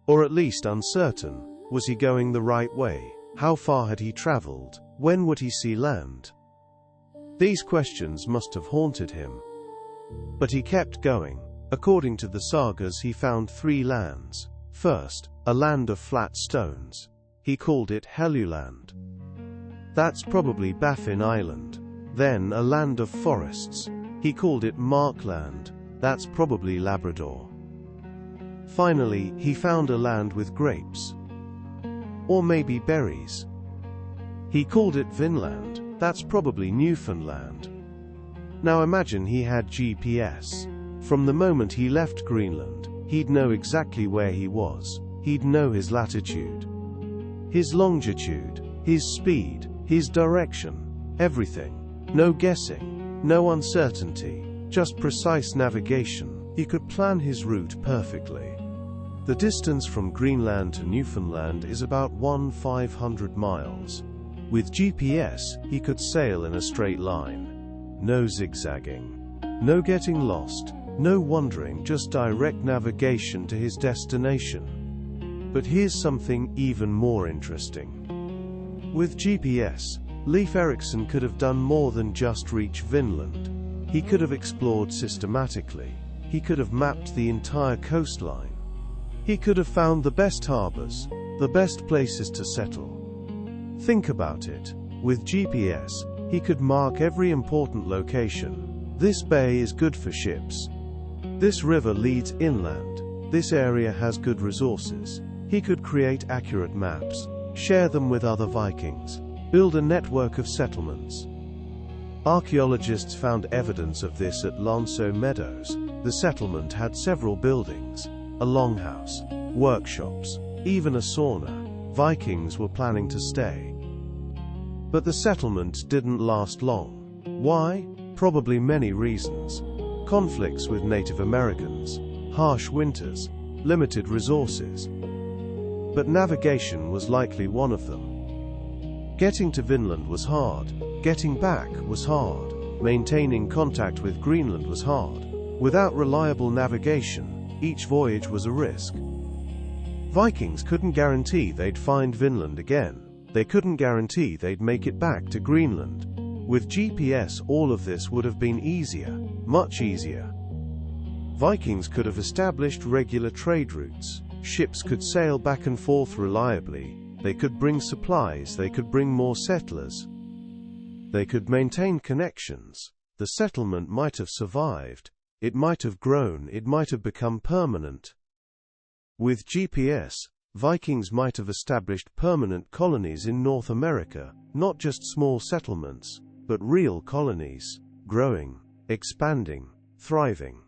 Or at least uncertain. Was he going the right way? How far had he traveled? When would he see land? These questions must have haunted him. But he kept going. According to the sagas, he found 3 lands. First, a land of flat stones. He called it Helluland. That's probably Baffin Island. Then a land of forests. He called it Markland. That's probably Labrador. Finally, he found a land with grapes. Or maybe berries. He called it Vinland. That's probably Newfoundland. Now imagine he had GPS. From the moment he left Greenland, he'd know exactly where he was. He'd know his latitude, his longitude, his speed, his direction, everything. No guessing, no uncertainty, just precise navigation. He could plan his route perfectly. The distance from Greenland to Newfoundland is about 1,500 miles. With GPS, he could sail in a straight line. No zigzagging. No getting lost. No wandering, just direct navigation to his destination. But here's something even more interesting. With GPS, Leif Erikson could have done more than just reach Vinland. He could have explored systematically. He could have mapped the entire coastline. He could have found the best harbors, the best places to settle. Think about it. With GPS, he could mark every important location. This bay is good for ships. This river leads inland. This area has good resources. He could create accurate maps, share them with other Vikings, build a network of settlements. Archaeologists found evidence of this at Lonso Meadows. The settlement had several buildings, a longhouse, workshops, even a sauna. Vikings were planning to stay. But the settlement didn't last long. Why? Probably many reasons. Conflicts with Native Americans, harsh winters, limited resources. But navigation was likely one of them. Getting to Vinland was hard. Getting back was hard. Maintaining contact with Greenland was hard. Without reliable navigation, each voyage was a risk. Vikings couldn't guarantee they'd find Vinland again. They couldn't guarantee they'd make it back to Greenland. With GPS, all of this would have been easier, much easier. Vikings could have established regular trade routes. Ships could sail back and forth reliably. They could bring supplies. They could bring more settlers. They could maintain connections. The settlement might have survived. It might have grown. It might have become permanent. With GPS, Vikings might have established permanent colonies in North America, not just small settlements, but real colonies, growing, expanding, thriving.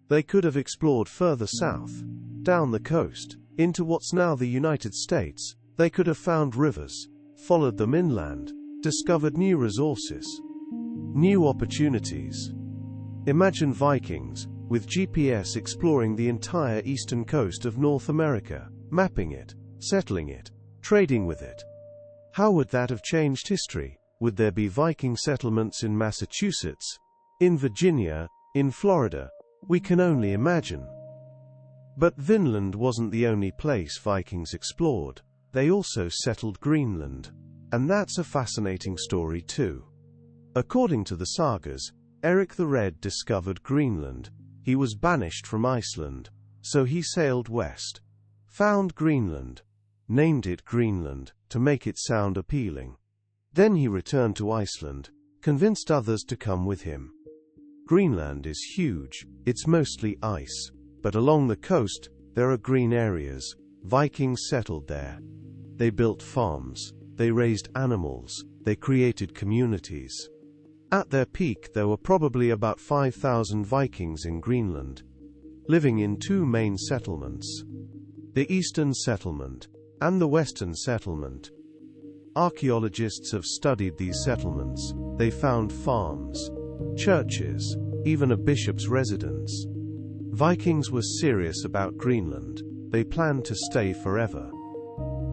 They could have explored further south, down the coast, into what's now the United States. They could have found rivers, followed them inland, discovered new resources, new opportunities. Imagine Vikings, with GPS exploring the entire eastern coast of North America, mapping it, settling it, trading with it. How would that have changed history? Would there be Viking settlements in Massachusetts, in Virginia, in Florida? We can only imagine. But Vinland wasn't the only place Vikings explored. They also settled Greenland. And that's a fascinating story too. According to the sagas, Eric the Red discovered Greenland. He was banished from Iceland, so he sailed west, found Greenland, named it Greenland to make it sound appealing. Then he returned to Iceland, convinced others to come with him. Greenland is huge. It's mostly ice, but along the coast there are green areas. Vikings settled there. They built farms, they raised animals, they created communities. At their peak there were probably about 5,000 Vikings in Greenland, living in 2 main settlements, the Eastern Settlement and the Western Settlement. Archaeologists have studied these settlements. They found farms, churches, even a bishop's residence. Vikings were serious about Greenland. They planned to stay forever.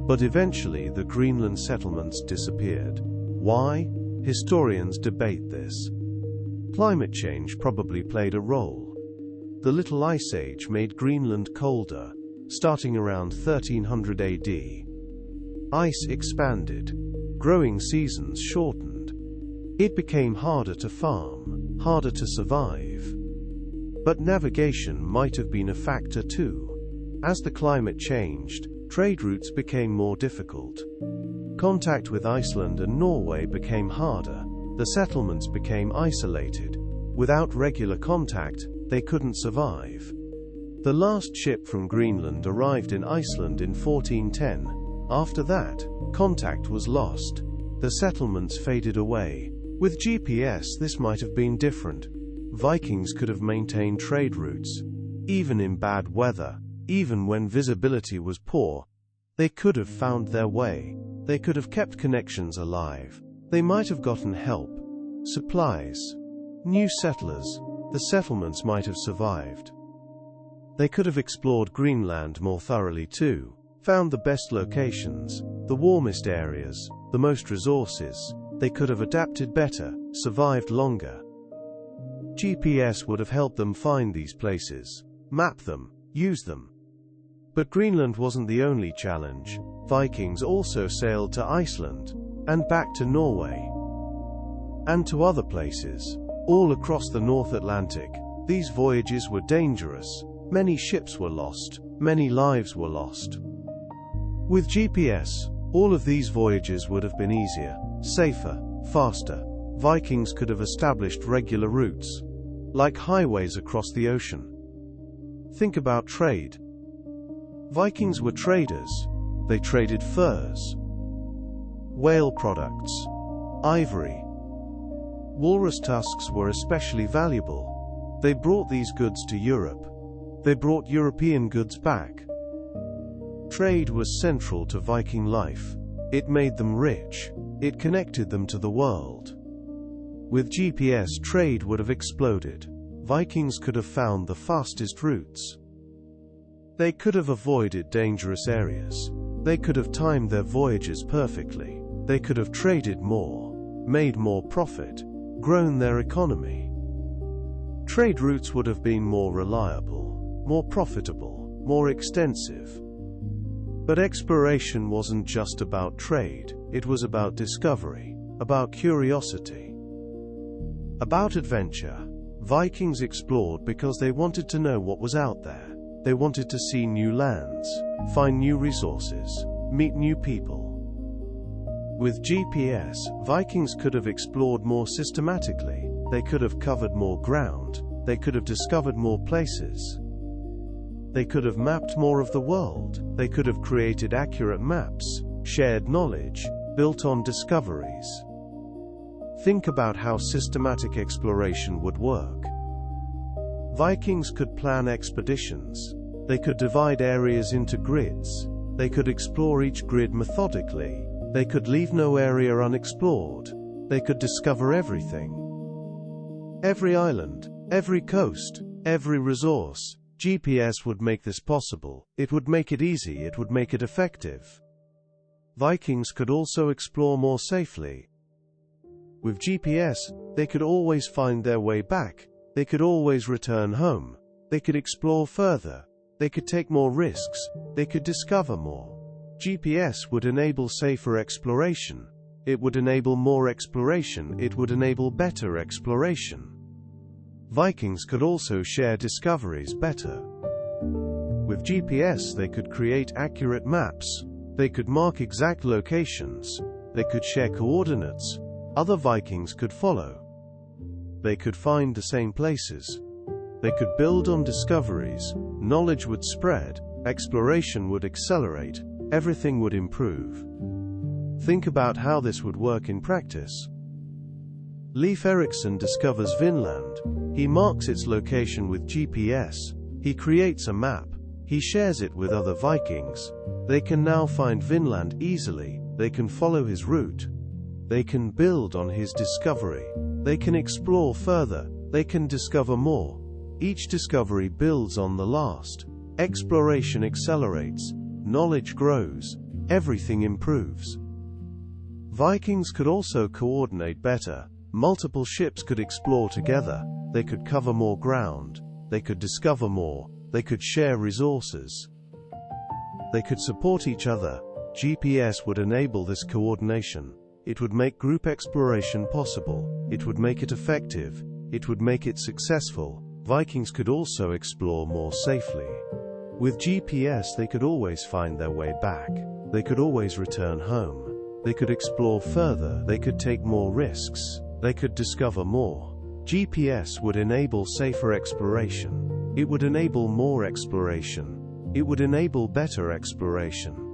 But eventually the Greenland settlements disappeared. Why? Historians debate this. Climate change probably played a role. The Little Ice Age made Greenland colder, starting around 1300 AD. Ice expanded. Growing seasons shortened. It became harder to farm, harder to survive. But navigation might have been a factor too. As the climate changed, trade routes became more difficult. Contact with Iceland and Norway became harder. The settlements became isolated. Without regular contact, they couldn't survive. The last ship from Greenland arrived in Iceland in 1410. After that, contact was lost. The settlements faded away. With GPS, this might have been different. Vikings could have maintained trade routes. Even in bad weather, even when visibility was poor, they could have found their way. They could have kept connections alive. They might have gotten help, supplies, new settlers. The settlements might have survived. They could have explored Greenland more thoroughly too, found the best locations, the warmest areas, the most resources. They could have adapted better, survived longer. GPS would have helped them find these places, map them, use them. But Greenland wasn't the only challenge. Vikings also sailed to Iceland, and back to Norway, and to other places, all across the North Atlantic. These voyages were dangerous. Many ships were lost. Many lives were lost. With GPS, all of these voyages would have been easier, safer, faster. Vikings could have established regular routes, like highways across the ocean. Think about trade. Vikings were traders. They traded furs, whale products, ivory. Walrus tusks were especially valuable. They brought these goods to Europe. They brought European goods back. Trade was central to Viking life. It made them rich. It connected them to the world. With GPS, trade would have exploded. Vikings could have found the fastest routes. They could have avoided dangerous areas. They could have timed their voyages perfectly. They could have traded more, made more profit, grown their economy. Trade routes would have been more reliable, more profitable, more extensive. But exploration wasn't just about trade. It was about discovery, about curiosity, about adventure. Vikings explored because they wanted to know what was out there. They wanted to see new lands, find new resources, meet new people. With GPS, Vikings could have explored more systematically. They could have covered more ground. They could have discovered more places. They could have mapped more of the world. They could have created accurate maps, shared knowledge, built on discoveries. Think about how systematic exploration would work. Vikings could plan expeditions. They could divide areas into grids. They could explore each grid methodically. They could leave no area unexplored. They could discover everything. Every island, every coast, every resource. GPS would make this possible. It would make it easy. It would make it effective. Vikings could also explore more safely. With GPS, they could always find their way back. They could always return home. They could explore further. They could take more risks. They could discover more. GPS would enable safer exploration. It would enable more exploration. It would enable better exploration. Vikings could also share discoveries better. With GPS, they could create accurate maps. They could mark exact locations. They could share coordinates. Other Vikings could follow. They could find the same places. They could build on discoveries. Knowledge would spread. Exploration would accelerate. Everything would improve. Think about how this would work in practice. Leif Erikson discovers Vinland. He marks its location with GPS. He creates a map. He shares it with other Vikings. They can now find Vinland easily. They can follow his route. They can build on his discovery. They can explore further. They can discover more. Each discovery builds on the last. Exploration accelerates. Knowledge grows. Everything improves. Vikings could also coordinate better. Multiple ships could explore together. They could cover more ground. They could discover more. They could share resources. They could support each other. GPS would enable this coordination. It would make group exploration possible. It would make it effective. It would make it successful. Vikings could also explore more safely. With GPS, they could always find their way back. They could always return home. They could explore further. They could take more risks. They could discover more. GPS would enable safer exploration. It would enable more exploration. It would enable better exploration.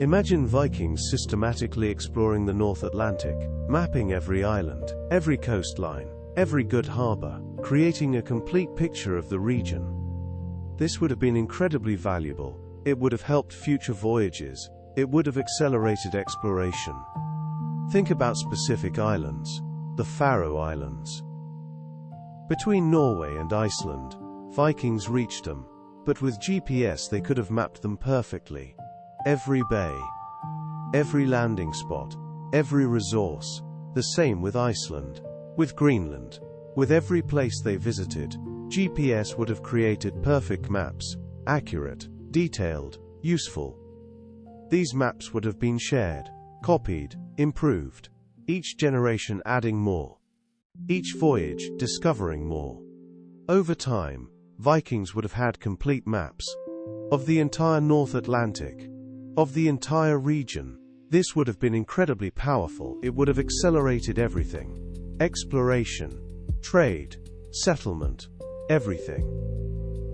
Imagine Vikings systematically exploring the North Atlantic, mapping every island, every coastline, every good harbor, creating a complete picture of the region. This would have been incredibly valuable. It would have helped future voyages. It would have accelerated exploration. Think about specific islands. The Faroe Islands. Between Norway and Iceland, Vikings reached them, but with GPS they could have mapped them perfectly. Every bay, every landing spot, every resource. The same with Iceland, with Greenland, with every place they visited. GPS would have created perfect maps, accurate, detailed, useful. These maps would have been shared, copied, improved, each generation adding more, each voyage discovering more. Over time, Vikings would have had complete maps of the entire North Atlantic, of the entire region. This would have been incredibly powerful. It would have accelerated everything. Exploration, trade, settlement, everything.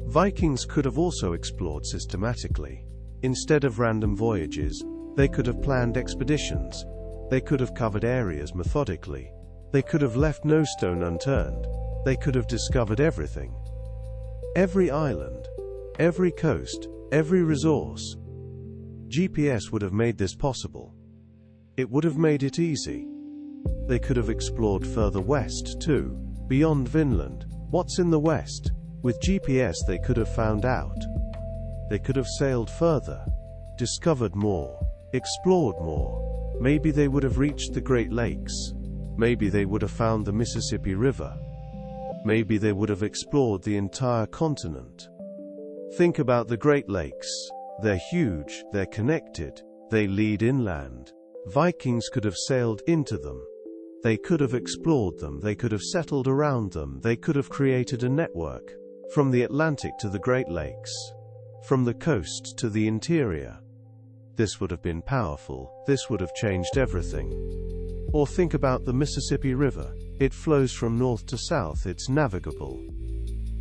Vikings could have also explored systematically. Instead of random voyages, they could have planned expeditions. They could have covered areas methodically. They could have left no stone unturned. They could have discovered everything. Every island, every coast, every resource. GPS would have made this possible. It would have made it easy. They could have explored further west too, beyond Vinland. What's in the west? With GPS they could have found out. They could have sailed further, discovered more, explored more. Maybe they would have reached the Great Lakes. Maybe they would have found the Mississippi River. Maybe they would have explored the entire continent. Think about the Great Lakes. They're huge, they're connected, they lead inland. Vikings could have sailed into them. They could have explored them, they could have settled around them, they could have created a network. From the Atlantic to the Great Lakes. From the coast to the interior. This would have been powerful. This would have changed everything. Or think about the Mississippi River. It flows from north to south, it's navigable.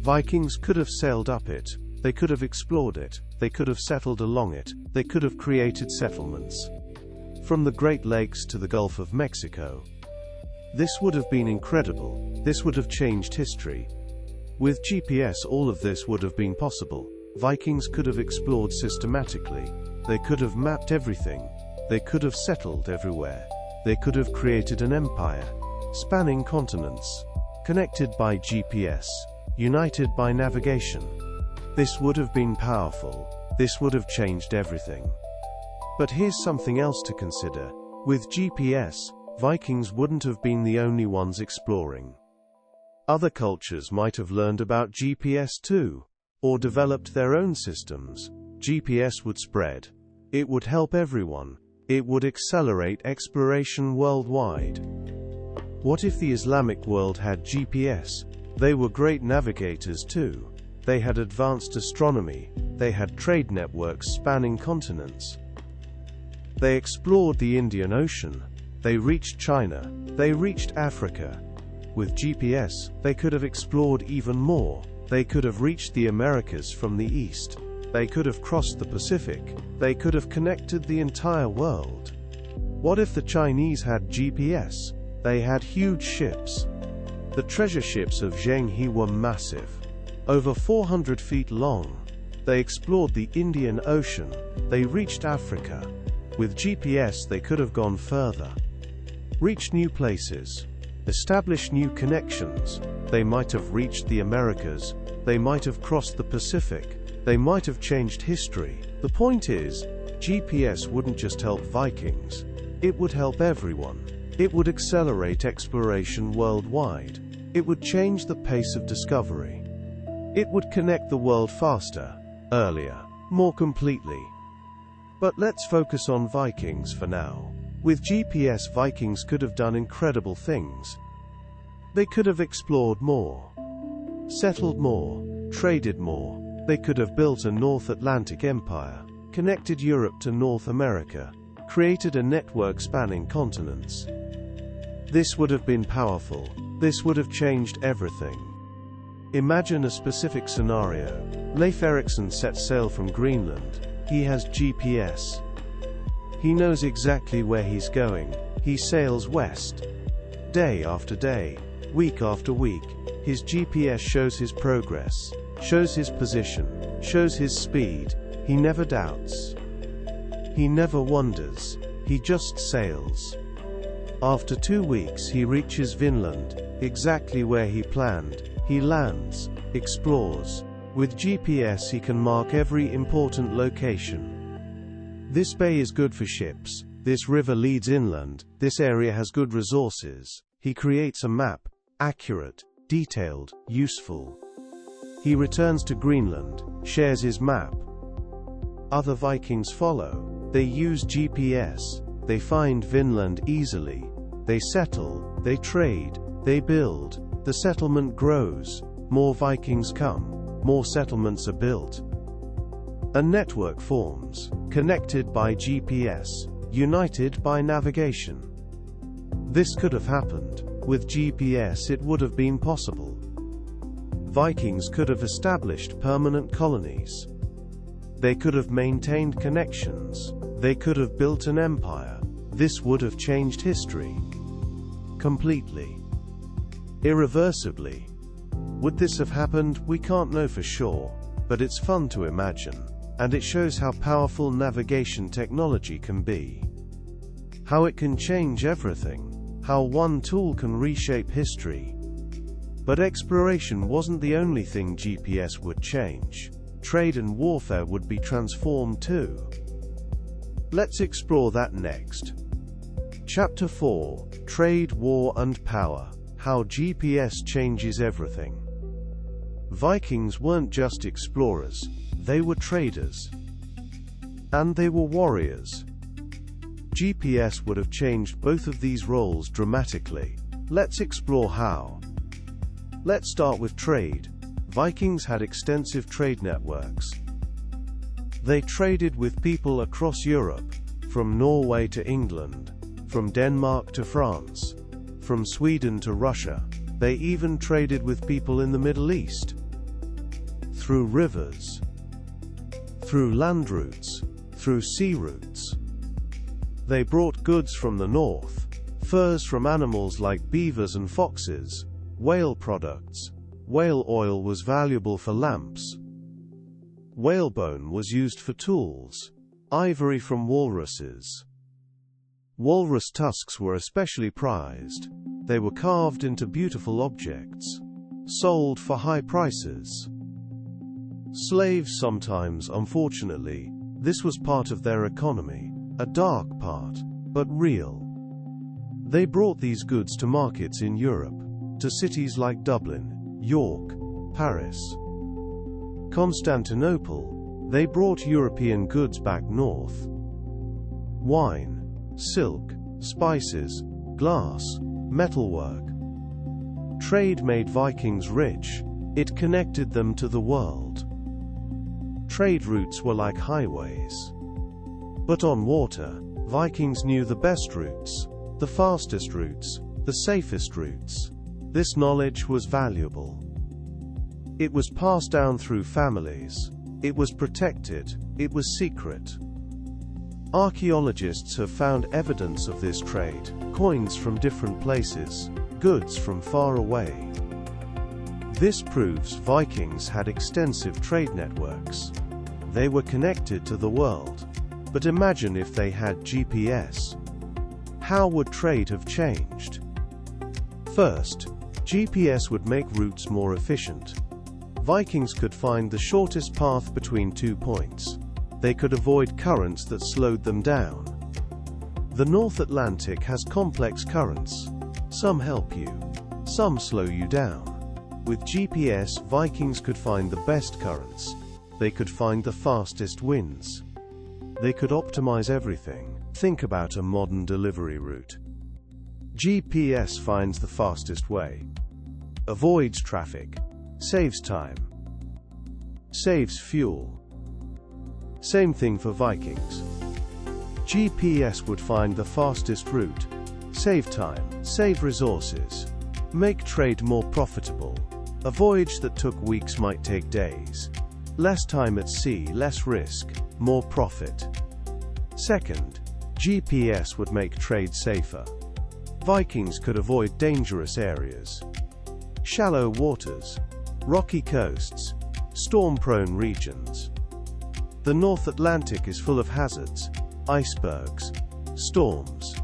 Vikings could have sailed up it. They could have explored it. They could have settled along it. They could have created settlements. From the Great Lakes to the Gulf of Mexico. This would have been incredible. This would have changed history. With GPS all of this would have been possible. Vikings could have explored systematically. They could have mapped everything. They could have settled everywhere. They could have created an empire, spanning continents, connected by GPS, united by navigation. This would have been powerful. This would have changed everything. But here's something else to consider. With GPS, Vikings wouldn't have been the only ones exploring. Other cultures might have learned about GPS too, or developed their own systems. GPS would spread. It would help everyone. It would accelerate exploration worldwide. What if the Islamic world had GPS? They were great navigators too. They had advanced astronomy. They had trade networks spanning continents. They explored the Indian Ocean. They reached China. They reached Africa. With GPS, they could have explored even more. They could have reached the Americas from the east. They could have crossed the Pacific. They could have connected the entire world. What if the Chinese had GPS? They had huge ships. The treasure ships of Zheng He were massive. Over 400 feet long. They explored the Indian Ocean. They reached Africa. With GPS they could have gone further. reach new places, establish new connections. They might have reached the Americas, they might have crossed the Pacific, they might have changed history. The point is, GPS wouldn't just help Vikings, it would help everyone. It would accelerate exploration worldwide. It would change the pace of discovery. It would connect the world faster, earlier, more completely. But let's focus on Vikings for now. With GPS, Vikings could have done incredible things. They could have explored more, settled more, traded more. They could have built a North Atlantic empire, connected Europe to North America, created a network spanning continents. This would have been powerful. This would have changed everything. Imagine a specific scenario. Leif Erikson sets sail from Greenland. He has GPS. He knows exactly where he's going. He sails west. Day after day, week after week, his GPS shows his progress, shows his position, shows his speed. He never doubts. He never wonders. He just sails. After 2 weeks he reaches Vinland, exactly where he planned. He lands, explores. With GPS he can mark every important location. This bay is good for ships. This river leads inland. This area has good resources. He creates a map, accurate, detailed, useful. He returns to Greenland, shares his map. Other Vikings follow. They use GPS. They find Vinland easily. They settle, they trade, they build. The settlement grows. More Vikings come. More settlements are built. A network forms, connected by GPS, united by navigation. This could have happened. With GPS it would have been possible. Vikings could have established permanent colonies. They could have maintained connections. They could have built an empire. This would have changed history. Completely. Irreversibly. Would this have happened? We can't know for sure, but it's fun to imagine, and it shows how powerful navigation technology can be. How it can change everything. How one tool can reshape history. But exploration wasn't the only thing GPS would change. Trade and warfare would be transformed too. Let's explore that next. Chapter 4: Trade, War and Power. How GPS changes everything. Vikings weren't just explorers, they were traders. And they were warriors. GPS would have changed both of these roles dramatically. Let's explore how. Let's start with trade. Vikings had extensive trade networks. They traded with people across Europe, from Norway to England, from Denmark to France, from Sweden to Russia. They even traded with people in the Middle East. Through rivers, through land routes, through sea routes. They brought goods from the north, furs from animals like beavers and foxes, whale products. Whale oil was valuable for lamps. Whalebone was used for tools. Ivory from walruses. Walrus tusks were especially prized. They were carved into beautiful objects, sold for high prices. Slaves sometimes, unfortunately. This was part of their economy, a dark part, but real. They brought these goods to markets in Europe, to cities like Dublin, York, Paris, Constantinople. They brought European goods back north. Wine, silk, spices, glass, metalwork. Trade made Vikings rich. It connected them to the world. Trade routes were like highways. But on water, Vikings knew the best routes, the fastest routes, the safest routes. This knowledge was valuable. It was passed down through families. It was protected. It was secret. Archaeologists have found evidence of this trade, coins from different places, goods from far away. This proves Vikings had extensive trade networks. They were connected to the world. But imagine if they had GPS. How would trade have changed? First, GPS would make routes more efficient. Vikings could find the shortest path between 2 points. They could avoid currents that slowed them down. The North Atlantic has complex currents. Some help you, some slow you down. With GPS, Vikings could find the best currents. They could find the fastest winds. They could optimize everything. Think about a modern delivery route. GPS finds the fastest way, avoids traffic, saves time, saves fuel. Same thing for Vikings. GPS would find the fastest route, save time, save resources, make trade more profitable. A voyage that took weeks might take days. Less time at sea, less risk, more profit. Second, GPS would make trade safer. Vikings could avoid dangerous areas, shallow waters, rocky coasts, storm-prone regions. The North Atlantic is full of hazards, icebergs, storms,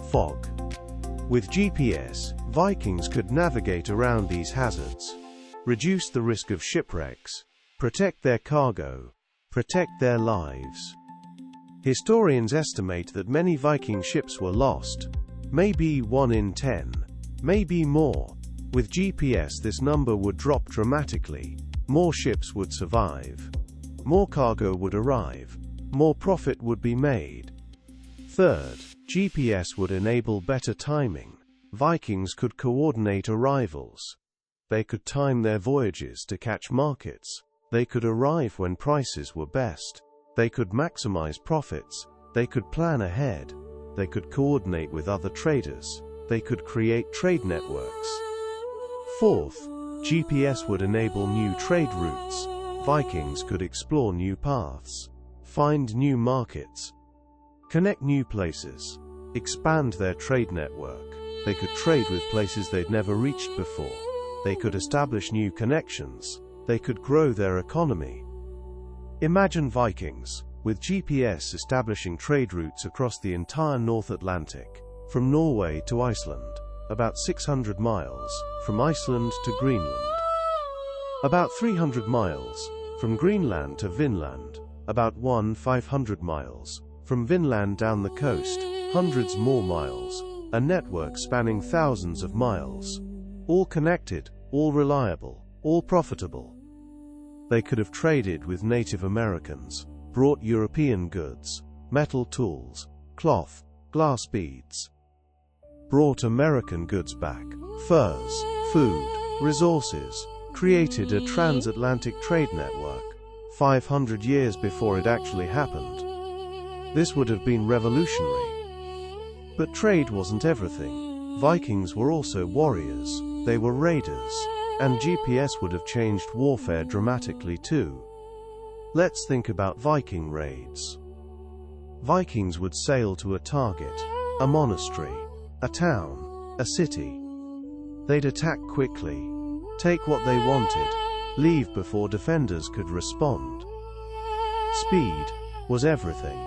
fog. With GPS, Vikings could navigate around these hazards, reduce the risk of shipwrecks, protect their cargo, protect their lives. Historians estimate that many Viking ships were lost, maybe 1 in 10, maybe more. With GPS, this number would drop dramatically. More ships would survive, more cargo would arrive, more profit would be made. Third, GPS would enable better timing. Vikings could coordinate arrivals. They could time their voyages to catch markets. They could arrive when prices were best. They could maximize profits. They could plan ahead. They could coordinate with other traders. They could create trade networks. Fourth, GPS would enable new trade routes. Vikings could explore new paths, find new markets, connect new places, expand their trade network. They could trade with places they'd never reached before. They could establish new connections. They could grow their economy. Imagine Vikings, with GPS establishing trade routes across the entire North Atlantic, from Norway to Iceland, about 600 miles, from Iceland to Greenland. About 300 miles, from Greenland to Vinland, about 500 miles, from Vinland down the coast, hundreds more miles, a network spanning thousands of miles. All connected, all reliable, all profitable. They could have traded with Native Americans, brought European goods, metal tools, cloth, glass beads. Brought American goods back, furs, food, resources, created a transatlantic trade network, 500 years before it actually happened. This would have been revolutionary. But trade wasn't everything. Vikings were also warriors, they were raiders, and GPS would have changed warfare dramatically too. Let's think about Viking raids. Vikings would sail to a target, a monastery, a town, a city. They'd attack quickly, take what they wanted, leave before defenders could respond. Speed was everything.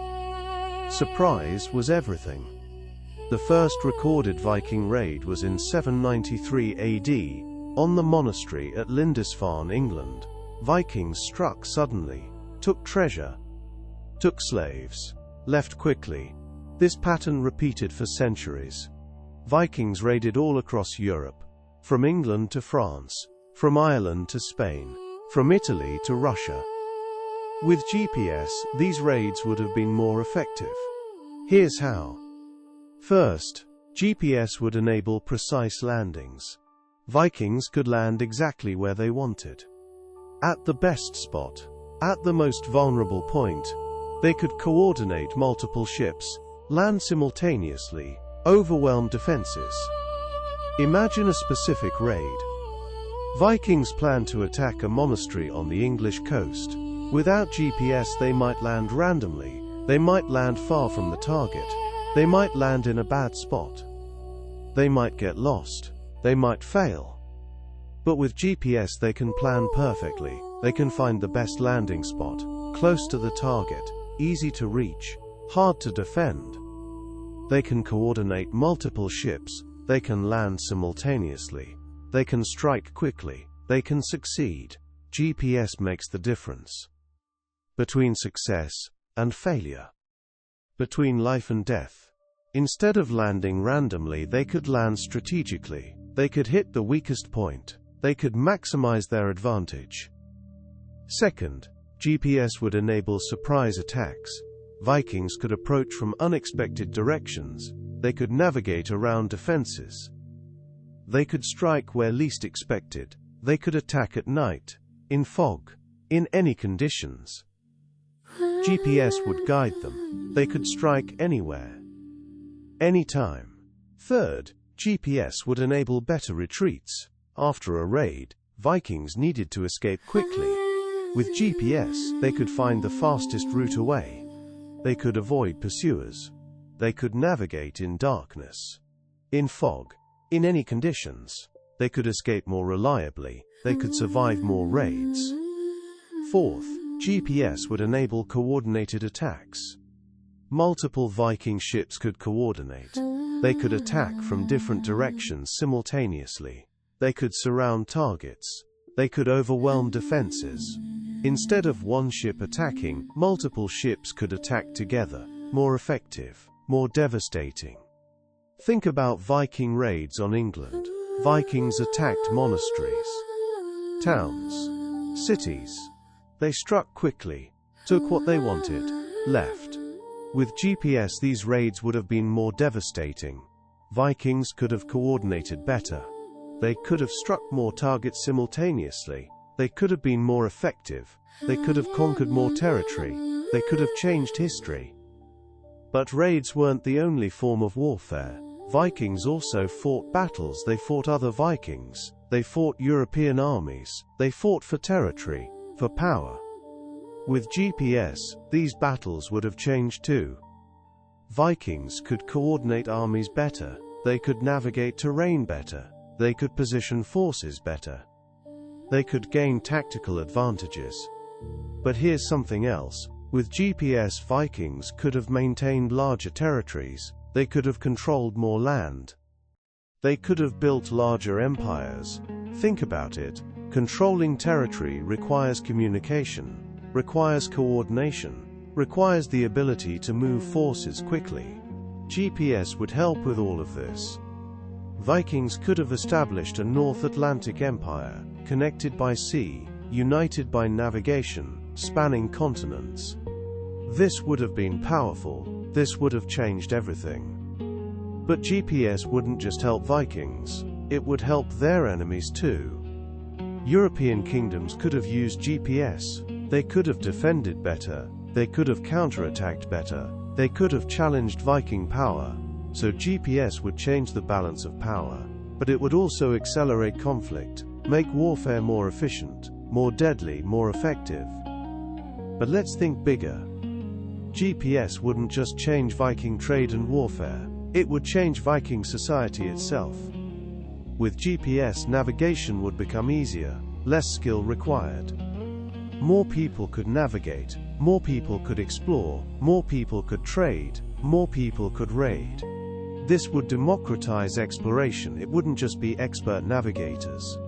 Surprise was everything. The first recorded Viking raid was in 793 AD, on the monastery at Lindisfarne, England. Vikings struck suddenly, took treasure, took slaves, left quickly. This pattern repeated for centuries. Vikings raided all across Europe, from England to France, from Ireland to Spain, from Italy to Russia. With GPS, these raids would have been more effective. Here's how. First, GPS would enable precise landings. Vikings could land exactly where they wanted. At the best spot, at the most vulnerable point. They could coordinate multiple ships, land simultaneously, overwhelm defenses. Imagine a specific raid. Vikings planned to attack a monastery on the English coast. Without GPS, they might land randomly. They might land far from the target. They might land in a bad spot. They might get lost. They might fail. But with GPS, they can plan perfectly. They can find the best landing spot, close to the target, easy to reach, hard to defend. They can coordinate multiple ships, they can land simultaneously, they can strike quickly, they can succeed. GPS makes the difference. Between success and failure. Between life and death. Instead of landing randomly, they could land strategically. They could hit the weakest point. They could maximize their advantage. Second, GPS would enable surprise attacks. Vikings could approach from unexpected directions. They could navigate around defenses. They could strike where least expected. They could attack at night, in fog, in any conditions. GPS would guide them. They could strike anywhere, anytime. Third, GPS would enable better retreats. After a raid, Vikings needed to escape quickly. With GPS, they could find the fastest route away. They could avoid pursuers. They could navigate in darkness, in fog, in any conditions. They could escape more reliably. They could survive more raids. Fourth, GPS would enable coordinated attacks. Multiple Viking ships could coordinate. They could attack from different directions simultaneously. They could surround targets. They could overwhelm defenses. Instead of one ship attacking, multiple ships could attack together. More effective, more devastating. Think about Viking raids on England. Vikings attacked monasteries, towns, cities. They struck quickly, took what they wanted, left. With GPS, these raids would have been more devastating. Vikings could have coordinated better. They could have struck more targets simultaneously. They could have been more effective. They could have conquered more territory. They could have changed history. But raids weren't the only form of warfare. Vikings also fought battles. They fought other Vikings. They fought European armies. They fought for territory, for power. With GPS, these battles would have changed too. Vikings could coordinate armies better. They could navigate terrain better. They could position forces better. They could gain tactical advantages. But here's something else. With GPS, Vikings could have maintained larger territories. They could have controlled more land. They could have built larger empires. Think about it. Controlling territory requires communication, requires coordination, requires the ability to move forces quickly. GPS would help with all of this. Vikings could have established a North Atlantic empire, connected by sea, united by navigation, spanning continents. This would have been powerful. This would have changed everything. But GPS wouldn't just help Vikings. It would help their enemies too. European kingdoms could have used GPS. They could have defended better. They could have counterattacked better. They could have challenged Viking power. So GPS would change the balance of power. But it would also accelerate conflict, make warfare more efficient, more deadly, more effective. But let's think bigger. GPS wouldn't just change Viking trade and warfare. It would change Viking society itself. With GPS, navigation would become easier, less skill required. More people could navigate, more people could explore, more people could trade, more people could raid. This would democratize exploration. It wouldn't just be expert navigators.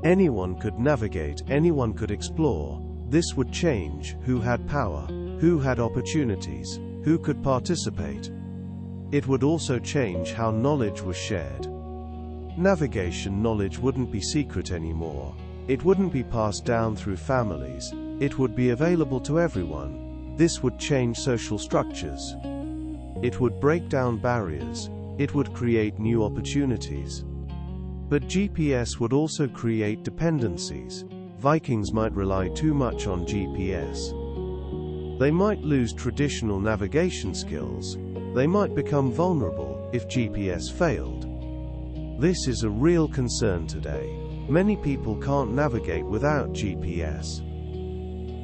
Anyone could navigate, anyone could explore. This would change who had power, who had opportunities, who could participate. It would also change how knowledge was shared. Navigation knowledge wouldn't be secret anymore. It wouldn't be passed down through families. It would be available to everyone. This would change social structures. It would break down barriers. It would create new opportunities. But GPS would also create dependencies. Vikings might rely too much on GPS. They might lose traditional navigation skills. They might become vulnerable if GPS failed. This is a real concern today. Many people can't navigate without GPS.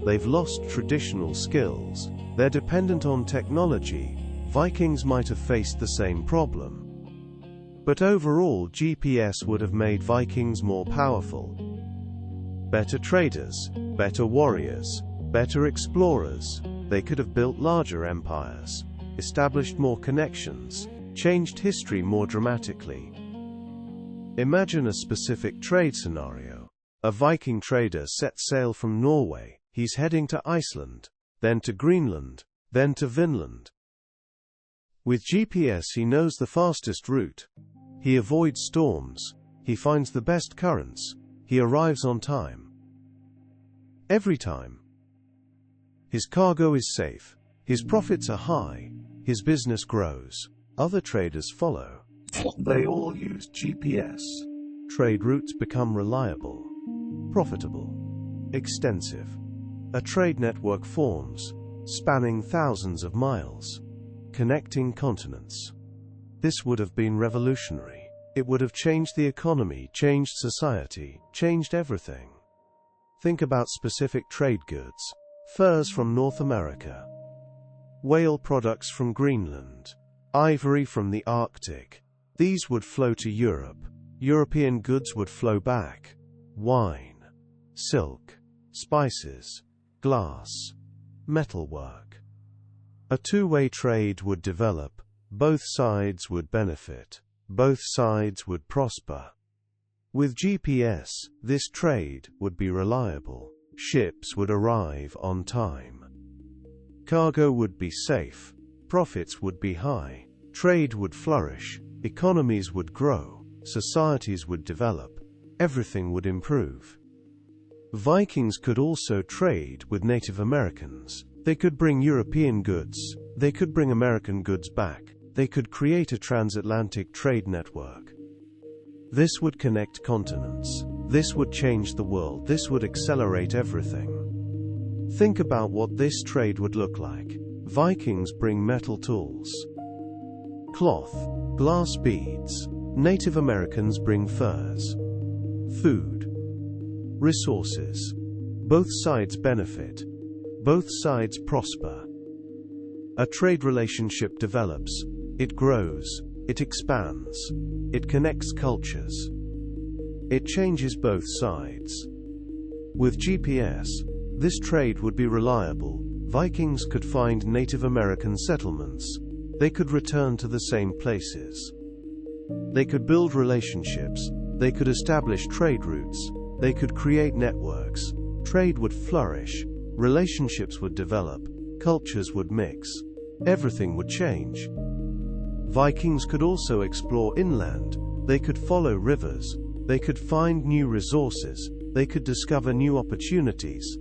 They've lost traditional skills. They're dependent on technology. Vikings might have faced the same problem. But overall, GPS would have made Vikings more powerful. Better traders, better warriors, better explorers. They could have built larger empires. established more connections, changed history more dramatically. Imagine a specific trade scenario. A Viking trader sets sail from Norway. He's heading to Iceland, then to Greenland, then to Vinland. With GPS he knows the fastest route. He avoids storms. He finds the best currents. He arrives on time. Every time. His cargo is safe. His profits are high. His business grows. Other traders follow. They all use GPS. Trade routes become reliable, profitable, extensive. A trade network forms, spanning thousands of miles, connecting continents. This would have been revolutionary. It would have changed the economy, changed society, changed everything. Think about specific trade goods. Furs from North America, whale products from Greenland, ivory from the Arctic. These would flow to Europe. European goods would flow back. Wine, silk, spices, glass, metalwork. A two-way trade would develop. Both sides would benefit. Both sides would prosper. With GPS, this trade would be reliable. Ships would arrive on time. Cargo would be safe. Profits would be high. Trade would flourish. Economies would grow. Societies would develop. Everything would improve. Vikings could also trade with Native Americans. They could bring European goods. They could bring American goods back. They could create a transatlantic trade network. This would connect continents. This would change the world. This would accelerate everything. Think about what this trade would look like. Vikings bring metal tools, cloth, glass beads. Native Americans bring furs, food, resources. Both sides benefit. Both sides prosper. A trade relationship develops. It grows. It expands. It connects cultures. It changes both sides. With GPS, this trade would be reliable. Vikings could find Native American settlements. They could return to the same places. They could build relationships. They could establish trade routes. They could create networks. Trade would flourish. Relationships would develop. Cultures would mix. Everything would change. Vikings could also explore inland. They could follow rivers. They could find new resources. They could discover new opportunities.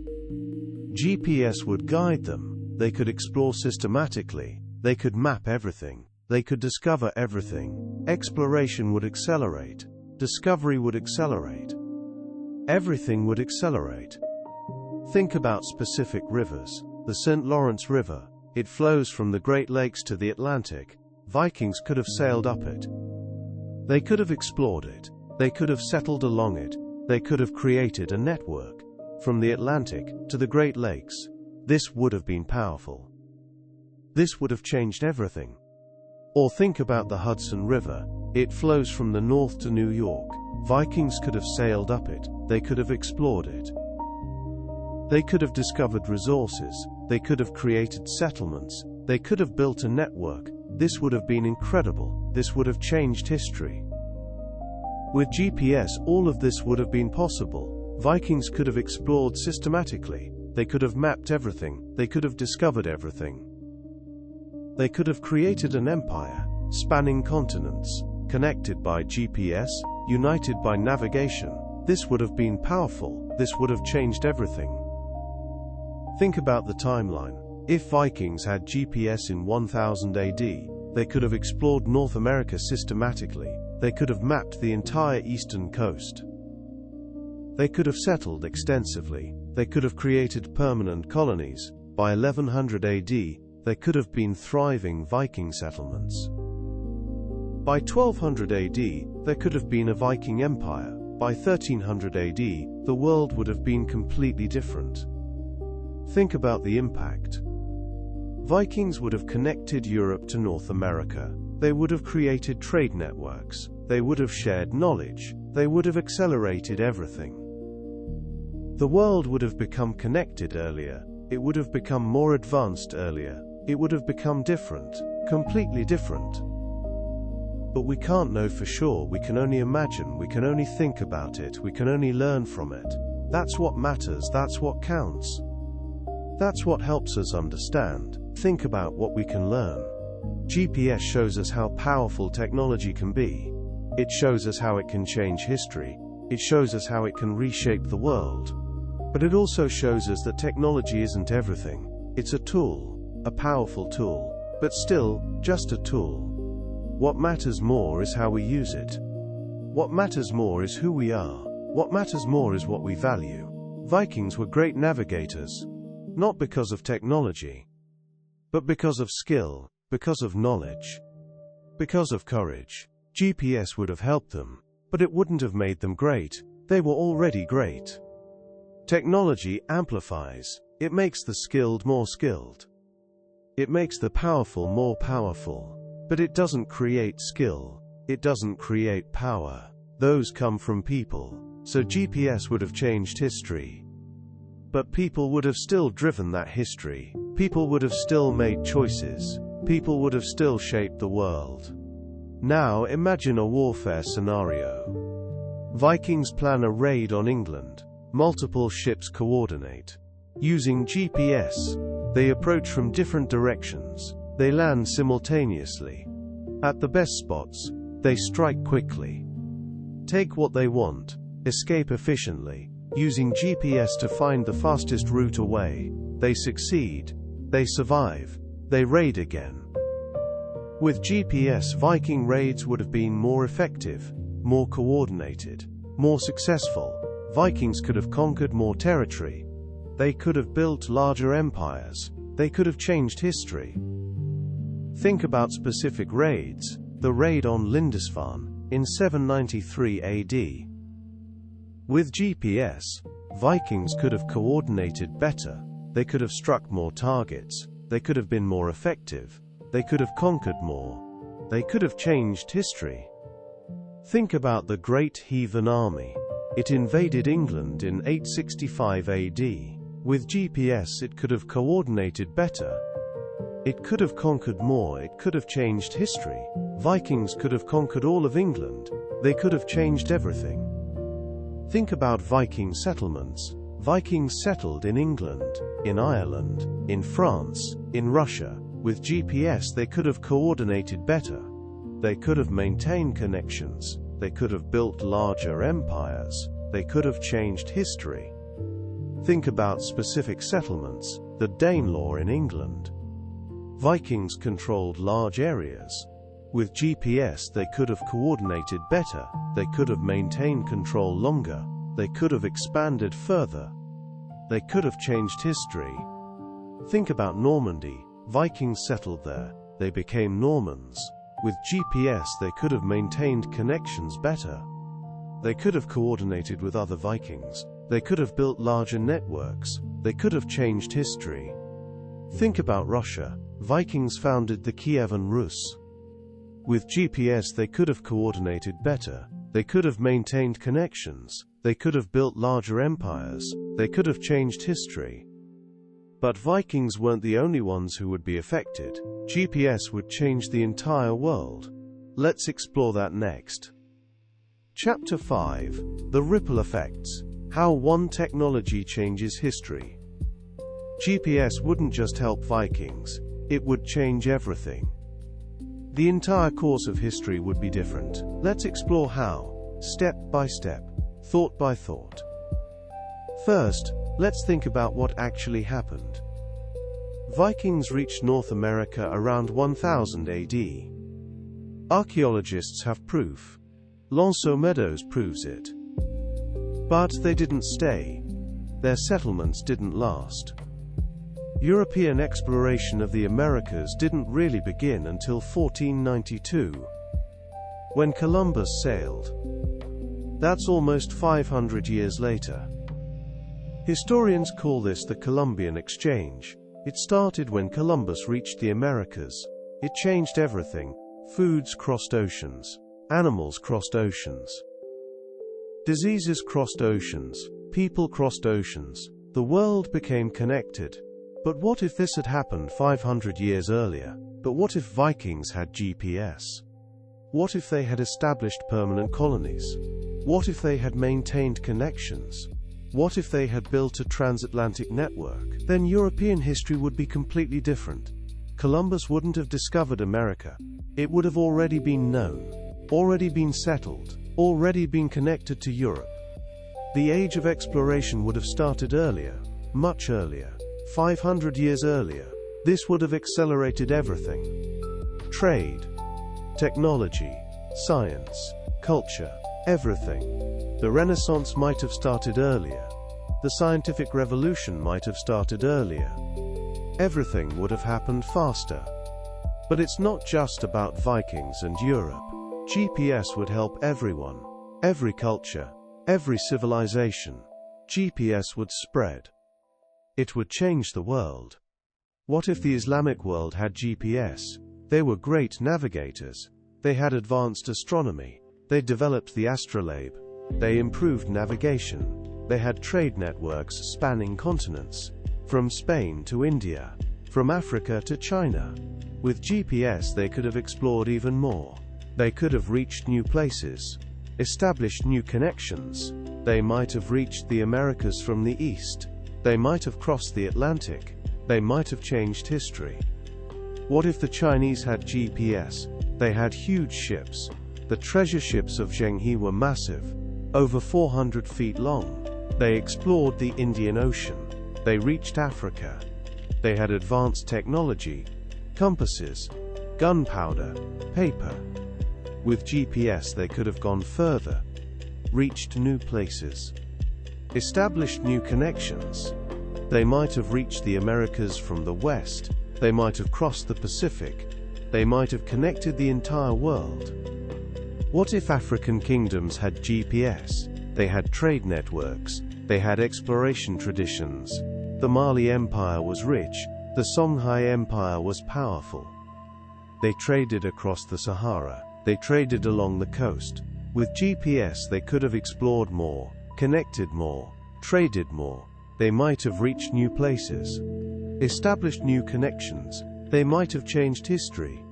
GPS would guide them. They could explore systematically. They could map everything. They could discover everything. Exploration would accelerate. Discovery would accelerate. Everything would accelerate. Think about specific rivers. The St. Lawrence River. It flows from the Great Lakes to the Atlantic. Vikings could have sailed up it. They could have explored it. They could have settled along it. They could have created a network. From the Atlantic to the Great Lakes. This would have been powerful. This would have changed everything. Or think about the Hudson River. It flows from the north to New York. Vikings could have sailed up it. They could have explored it. They could have discovered resources. They could have created settlements. They could have built a network. This would have been incredible. This would have changed history. With GPS, all of this would have been possible. Vikings could have explored systematically. They could have mapped everything. They could have discovered everything. They could have created an empire, spanning continents, connected by GPS, united by navigation. This would have been powerful. This would have changed everything. Think about the timeline. If Vikings had GPS in 1000 AD, they could have explored North America systematically. They could have mapped the entire eastern coast. They could have settled extensively. They could have created permanent colonies. By 1100 AD, they could have been thriving Viking settlements. By 1200 AD, there could have been a Viking empire. By 1300 AD, the world would have been completely different. Think about the impact. Vikings would have connected Europe to North America. They would have created trade networks. They would have shared knowledge. They would have accelerated everything. The world would have become connected earlier. It would have become more advanced earlier. it would have become different, completely different. But we can't know for sure, we can only imagine, we can only think about it, we can only learn from it. That's what matters, that's what counts. That's what helps us understand, think about what we can learn. GPS shows us how powerful technology can be. It shows us how it can change history. It shows us how it can reshape the world. But it also shows us that technology isn't everything. It's a tool, a powerful tool, but still, just a tool. What matters more is how we use it. What matters more is who we are. What matters more is what we value. Vikings were great navigators, not because of technology, but because of skill, because of knowledge, because of courage. GPS would have helped them, but it wouldn't have made them great. They were already great. Technology amplifies. It makes the skilled more skilled. It makes the powerful more powerful. But it doesn't create skill. It doesn't create power. Those come from people. So GPS would have changed history. But people would have still driven that history. People would have still made choices. People would have still shaped the world. Now imagine a warfare scenario. Vikings plan a raid on England. Multiple ships coordinate. Using GPS, they approach from different directions. They land simultaneously. At the best spots, they strike quickly. Take what they want, escape efficiently. Using GPS to find the fastest route away, they succeed. They survive. They raid again. With GPS, Viking raids would have been more effective, more coordinated, more successful. Vikings could have conquered more territory. They could have built larger empires. They could have changed history. Think about specific raids. The raid on Lindisfarne in 793 AD. With GPS, Vikings could have coordinated better. They could have struck more targets. They could have been more effective. They could have conquered more. They could have changed history. Think about the Great Heathen Army. It invaded England in 865 AD. With GPS, it could have coordinated better. It could have conquered more. It could have changed history. Vikings could have conquered all of England. They could have changed everything. Think about Viking settlements. Vikings settled in England, in Ireland, in France, in Russia. With GPS, they could have coordinated better. They could have maintained connections. They could have built larger empires. They could have changed history. Think about specific settlements. The Danelaw in England. Vikings controlled large areas. With GPS, they could have coordinated better. They could have maintained control longer. They could have expanded further. They could have changed history. Think about Normandy. Vikings settled there. They became Normans. With GPS, they could have maintained connections better. They could have coordinated with other Vikings. They could have built larger networks. They could have changed history. Think about Russia. Vikings founded the Kievan Rus. With GPS, they could have coordinated better. They could have maintained connections. They could have built larger empires. They could have changed history. But Vikings weren't the only ones who would be affected. GPS would change the entire world. Let's explore that next. Chapter 5. The Ripple Effects. How one technology changes history. GPS wouldn't just help Vikings. It would change everything. The entire course of history would be different. Let's explore how, step by step, thought by thought. First, let's think about what actually happened. Vikings reached North America around 1000 AD. Archaeologists have proof. Lonceau Meadows proves it. But they didn't stay. Their settlements didn't last. European exploration of the Americas didn't really begin until 1492, when Columbus sailed. That's almost 500 years later. Historians call this the Columbian Exchange. It started when Columbus reached the Americas. It changed everything. Foods crossed oceans. Animals crossed oceans. Diseases crossed oceans. People crossed oceans. The world became connected. But what if this had happened 500 years earlier? But what if Vikings had GPS? What if they had established permanent colonies? What if they had maintained connections? What if they had built a transatlantic network? Then European history would be completely different. Columbus wouldn't have discovered America. It would have already been known, already been settled, already been connected to Europe. The age of exploration would have started earlier, much earlier, 500 years earlier. This would have accelerated everything. Trade, technology, science, culture, everything. The Renaissance might have started earlier. The scientific revolution might have started earlier. Everything would have happened faster. But it's not just about Vikings and Europe. GPS would help everyone, every culture, every civilization. GPS would spread. It would change the world. What if the Islamic world had GPS? They were great navigators. They had advanced astronomy. They developed the astrolabe. They improved navigation. They had trade networks spanning continents, from Spain to India, from Africa to China. With GPS they could have explored even more. They could have reached new places, established new connections. They might have reached the Americas from the east. They might have crossed the Atlantic. They might have changed history. What if the Chinese had GPS? They had huge ships. The treasure ships of Zhenghe were massive, over 400 feet long. They explored the Indian Ocean. They reached Africa. They had advanced technology, compasses, gunpowder, paper. With GPS they could have gone further, reached new places, established new connections. They might have reached the Americas from the west. They might have crossed the Pacific. They might have connected the entire world. What if African kingdoms had GPS? They had trade networks. They had exploration traditions. The Mali Empire was rich. The Songhai Empire was powerful. They traded across the Sahara. They traded along the coast. With GPS they could have explored more, connected more, traded more. They might have reached new places, established new connections. They might have changed history.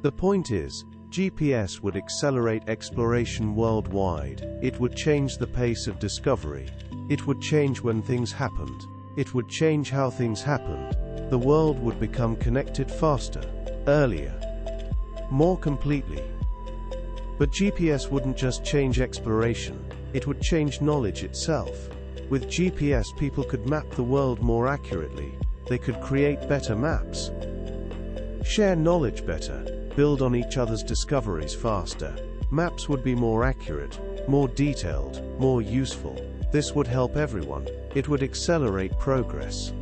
The point is, GPS would accelerate exploration worldwide. It would change the pace of discovery. It would change when things happened. It would change how things happened. The world would become connected faster, earlier, more completely. But GPS wouldn't just change exploration, it would change knowledge itself. With GPS people could map the world more accurately. They could create better maps, share knowledge better, build on each other's discoveries faster. Maps would be more accurate, more detailed, more useful. This would help everyone. It would accelerate progress.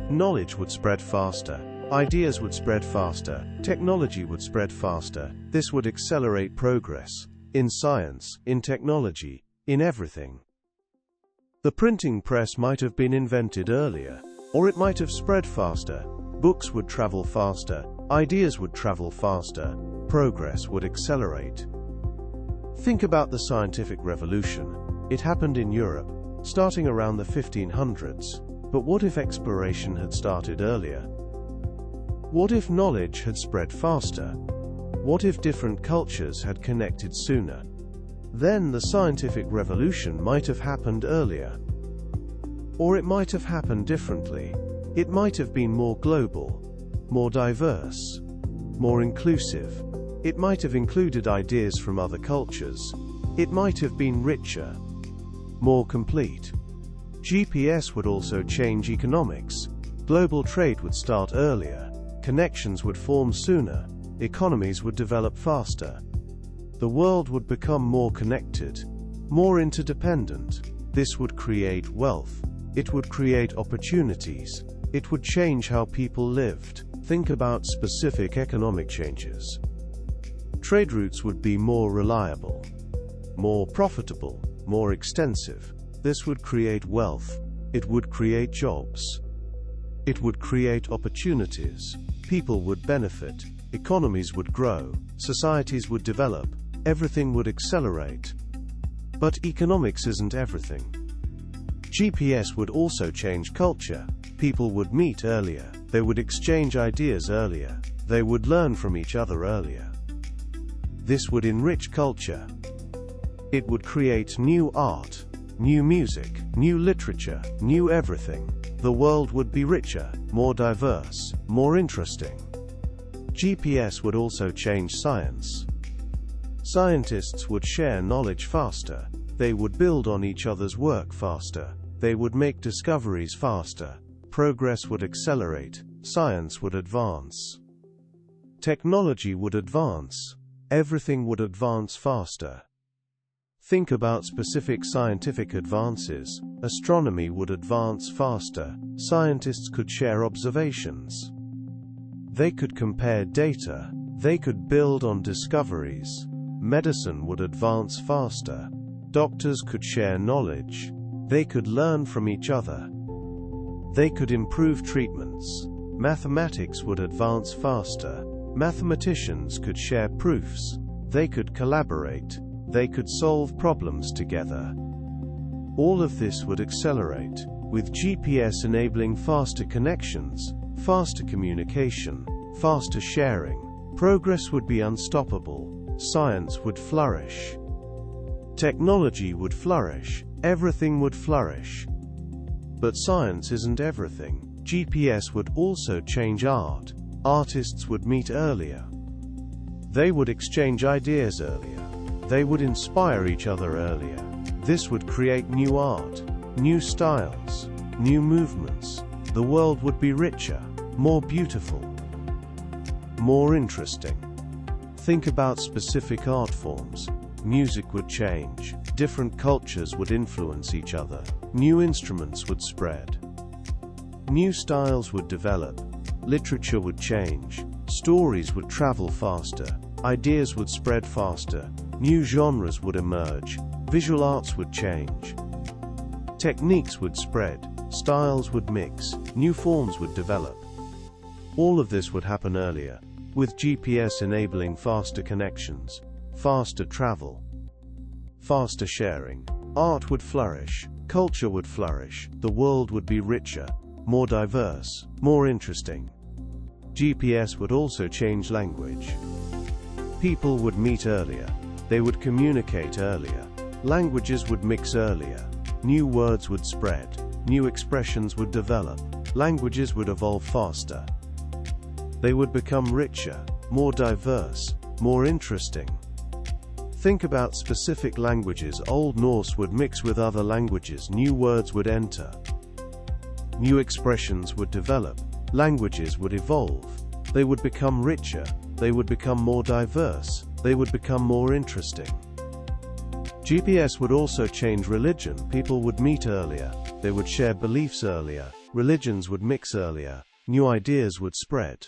Knowledge would spread faster. Ideas would spread faster. Technology would spread faster. This would accelerate progress. In science, in technology, in everything. The printing press might have been invented earlier, or it might have spread faster. Books would travel faster. Ideas would travel faster. Progress would accelerate. Think about the scientific revolution. It happened in Europe, starting around the 1500s. But what if exploration had started earlier? What if knowledge had spread faster? What if different cultures had connected sooner? Then the scientific revolution might have happened earlier. Or it might have happened differently. It might have been more global, more diverse, more inclusive. It might have included ideas from other cultures. It might have been richer, more complete. GPS would also change economics. Global trade would start earlier. Connections would form sooner. Economies would develop faster. The world would become more connected, more interdependent. This would create wealth. It would create opportunities. It would change how people lived. Think about specific economic changes. Trade routes would be more reliable, more profitable, more extensive. This would create wealth. It would create jobs. It would create opportunities. People would benefit. Economies would grow. Societies would develop. Everything would accelerate. But economics isn't everything. GPS would also change culture. People would meet earlier, they would exchange ideas earlier, they would learn from each other earlier. This would enrich culture. It would create new art, new music, new literature, new everything. The world would be richer, more diverse, more interesting. GPS would also change science. Scientists would share knowledge faster. They would build on each other's work faster. They would make discoveries faster. Progress would accelerate. Science would advance. Technology would advance. Everything would advance faster. Think about specific scientific advances. Astronomy would advance faster. Scientists could share observations. They could compare data. They could build on discoveries. Medicine would advance faster. Doctors could share knowledge. They could learn from each other. They could improve treatments. Mathematics would advance faster. Mathematicians could share proofs. They could collaborate. They could solve problems together. All of this would accelerate, with GPS enabling faster connections, faster communication, faster sharing. Progress would be unstoppable. Science would flourish. Technology would flourish. Everything would flourish. But science isn't everything. GPS would also change art. Artists would meet earlier. They would exchange ideas earlier. They would inspire each other earlier. This would create new art, new styles, new movements. The world would be richer, more beautiful, more interesting. Think about specific art forms. Music would change. Different cultures would influence each other. New instruments would spread. New styles would develop. Literature would change. Stories would travel faster. Ideas would spread faster. New genres would emerge. Visual arts would change. Techniques would spread. Styles would mix. New forms would develop. All of this would happen earlier, with GPS enabling faster connections, faster travel, faster sharing. Art would flourish. Culture would flourish. The world would be richer, more diverse, more interesting. GPS would also change language. People would meet earlier. They would communicate earlier. Languages would mix earlier. New words would spread. New expressions would develop. Languages would evolve faster. They would become richer, more diverse, more interesting. Think about specific languages. Old Norse would mix with other languages. New words would enter. New expressions would develop. Languages would evolve. They would become richer. They would become more diverse. They would become more interesting. GPS would also change religion. People would meet earlier. They would share beliefs earlier. Religions would mix earlier. New ideas would spread.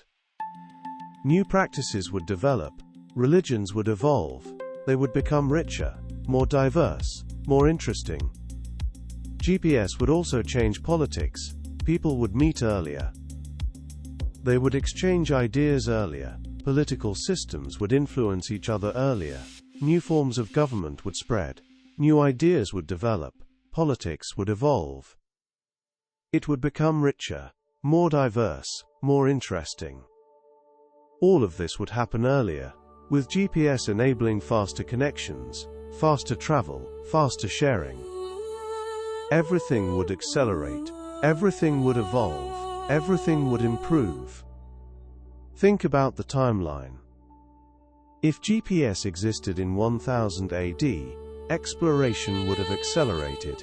New practices would develop. Religions would evolve. They would become richer, more diverse, more interesting. GPS would also change politics. People would meet earlier. They would exchange ideas earlier. Political systems would influence each other earlier. New forms of government would spread. New ideas would develop. Politics would evolve. It would become richer, more diverse, more interesting. All of this would happen earlier, with GPS enabling faster connections, faster travel, faster sharing. Everything would accelerate. Everything would evolve. Everything would improve. Think about the timeline. If GPS existed in 1000 AD, exploration would have accelerated.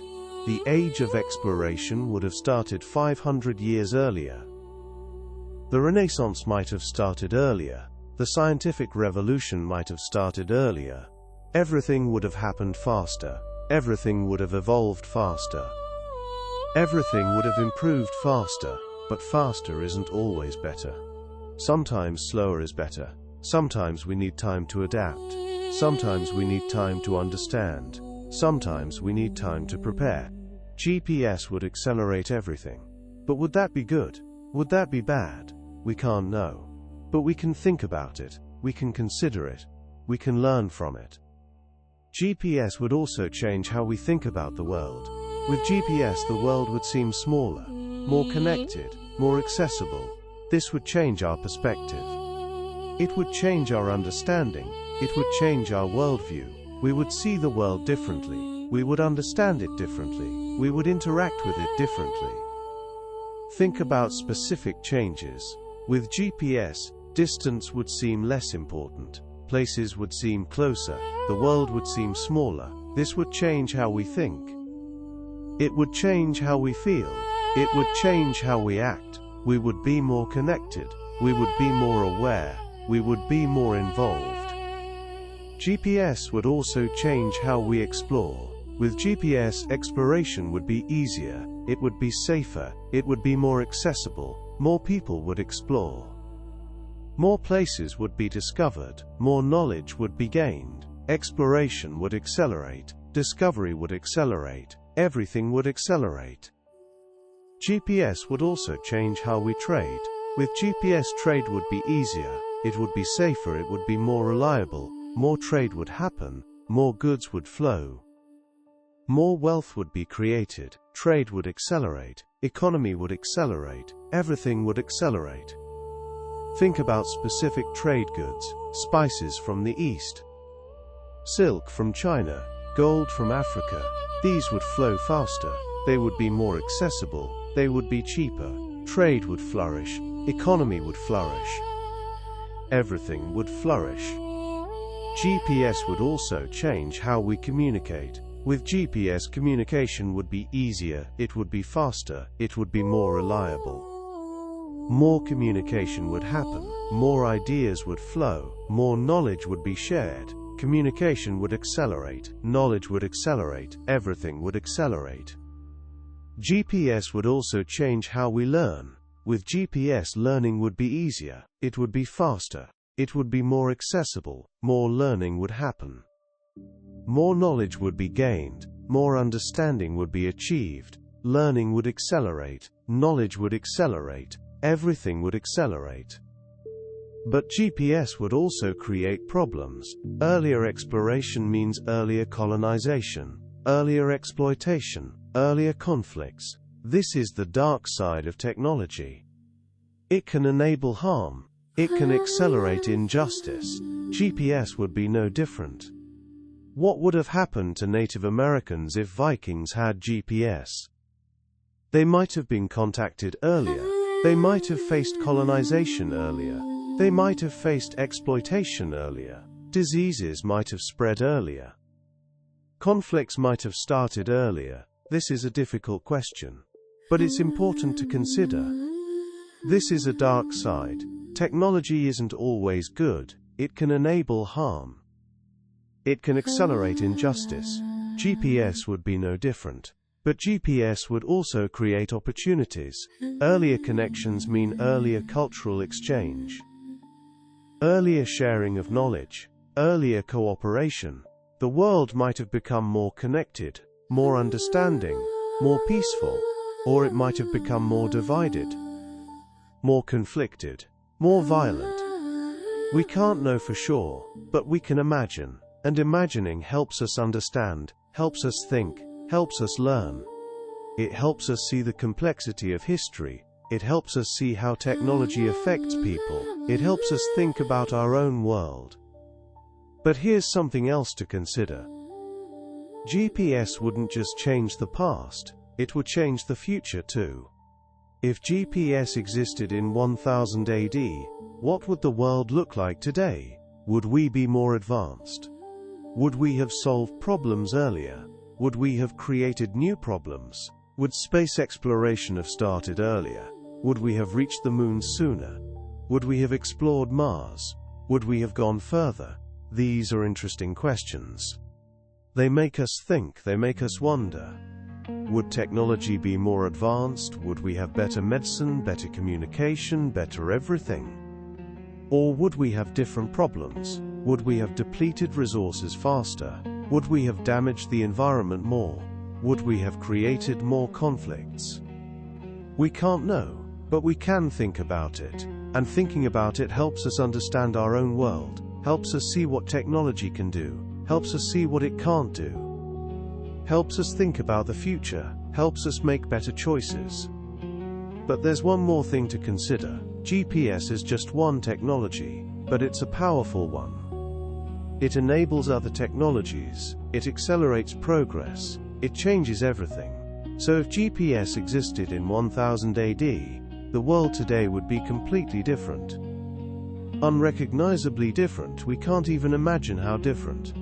The age of exploration would have started 500 years earlier. The Renaissance might have started earlier. The scientific revolution might have started earlier. Everything would have happened faster. Everything would have evolved faster. Everything would have improved faster, but faster isn't always better. Sometimes slower is better. Sometimes we need time to adapt. Sometimes we need time to understand. Sometimes we need time to prepare. GPS would accelerate everything. But would that be good? Would that be bad? We can't know. But we can think about it. We can consider it. We can learn from it. GPS would also change how we think about the world. With GPS, the world would seem smaller. more connected, more accessible. This would change our perspective. It would change our understanding. It would change our worldview. We would see the world differently. We would understand it differently. We would interact with it differently. Think about specific changes. With GPS, distance would seem less important. Places would seem closer. The world would seem smaller. This would change how we think. It would change how we feel. It would change how we act. We would be more connected. We would be more aware. We would be more involved. GPS would also change how we explore. With GPS, exploration would be easier. It would be safer. It would be more accessible. More people would explore. More places would be discovered. More knowledge would be gained. Exploration would accelerate. Discovery would accelerate. Everything would accelerate. GPS would also change how we trade. With GPS, trade would be easier. It would be safer. It would be more reliable. More trade would happen. More goods would flow. More wealth would be created. Trade would accelerate. Economy would accelerate. Everything would accelerate. Think about specific trade goods. Spices from the East. Silk from China. Gold from Africa. These would flow faster. They would be more accessible. They would be cheaper. Trade would flourish. Economy would flourish. Everything would flourish. GPS would also change how we communicate. With GPS, communication would be easier. It would be faster. It would be more reliable. More communication would happen. More ideas would flow. More knowledge would be shared. Communication would accelerate. Knowledge would accelerate. Everything would accelerate. GPS would also change how we learn. With GPS, learning would be easier. It would be faster. It would be more accessible. More learning would happen. More knowledge would be gained. More understanding would be achieved. Learning would accelerate. Knowledge would accelerate. Everything would accelerate. But GPS would also create problems. Earlier exploration means earlier colonization, earlier exploitation, earlier conflicts. This is the dark side of technology. It can enable harm. It can accelerate injustice. GPS would be no different. What would have happened to Native Americans if Vikings had GPS? They might have been contacted earlier. They might have faced colonization earlier. They might have faced exploitation earlier. Diseases might have spread earlier. Conflicts might have started earlier. This is a difficult question, but it's important to consider. This is a dark side. Technology isn't always good. It can enable harm. It can accelerate injustice. GPS would be no different. But GPS would also create opportunities. Earlier connections mean earlier cultural exchange, earlier sharing of knowledge, earlier cooperation. The world might have become more connected, more understanding, more peaceful, or it might have become more divided, more conflicted, more violent. We can't know for sure, but we can imagine. And imagining helps us understand, helps us think, helps us learn. It helps us see the complexity of history. It helps us see how technology affects people. It helps us think about our own world. But here's something else to consider. GPS wouldn't just change the past, it would change the future too. If GPS existed in 1000 AD, what would the world look like today? Would we be more advanced? Would we have solved problems earlier? Would we have created new problems? Would space exploration have started earlier? Would we have reached the moon sooner? Would we have explored Mars? Would we have gone further? These are interesting questions. They make us think, they make us wonder. Would technology be more advanced? Would we have better medicine, better communication, better everything? Or would we have different problems? Would we have depleted resources faster? Would we have damaged the environment more? Would we have created more conflicts? We can't know, but we can think about it. And thinking about it helps us understand our own world, helps us see what technology can do, helps us see what it can't do, helps us think about the future, helps us make better choices. But there's one more thing to consider. GPS is just one technology, but it's a powerful one. It enables other technologies, it accelerates progress, it changes everything. So if GPS existed in 1000 AD, the world today would be completely different. Unrecognizably different. We can't even imagine how different.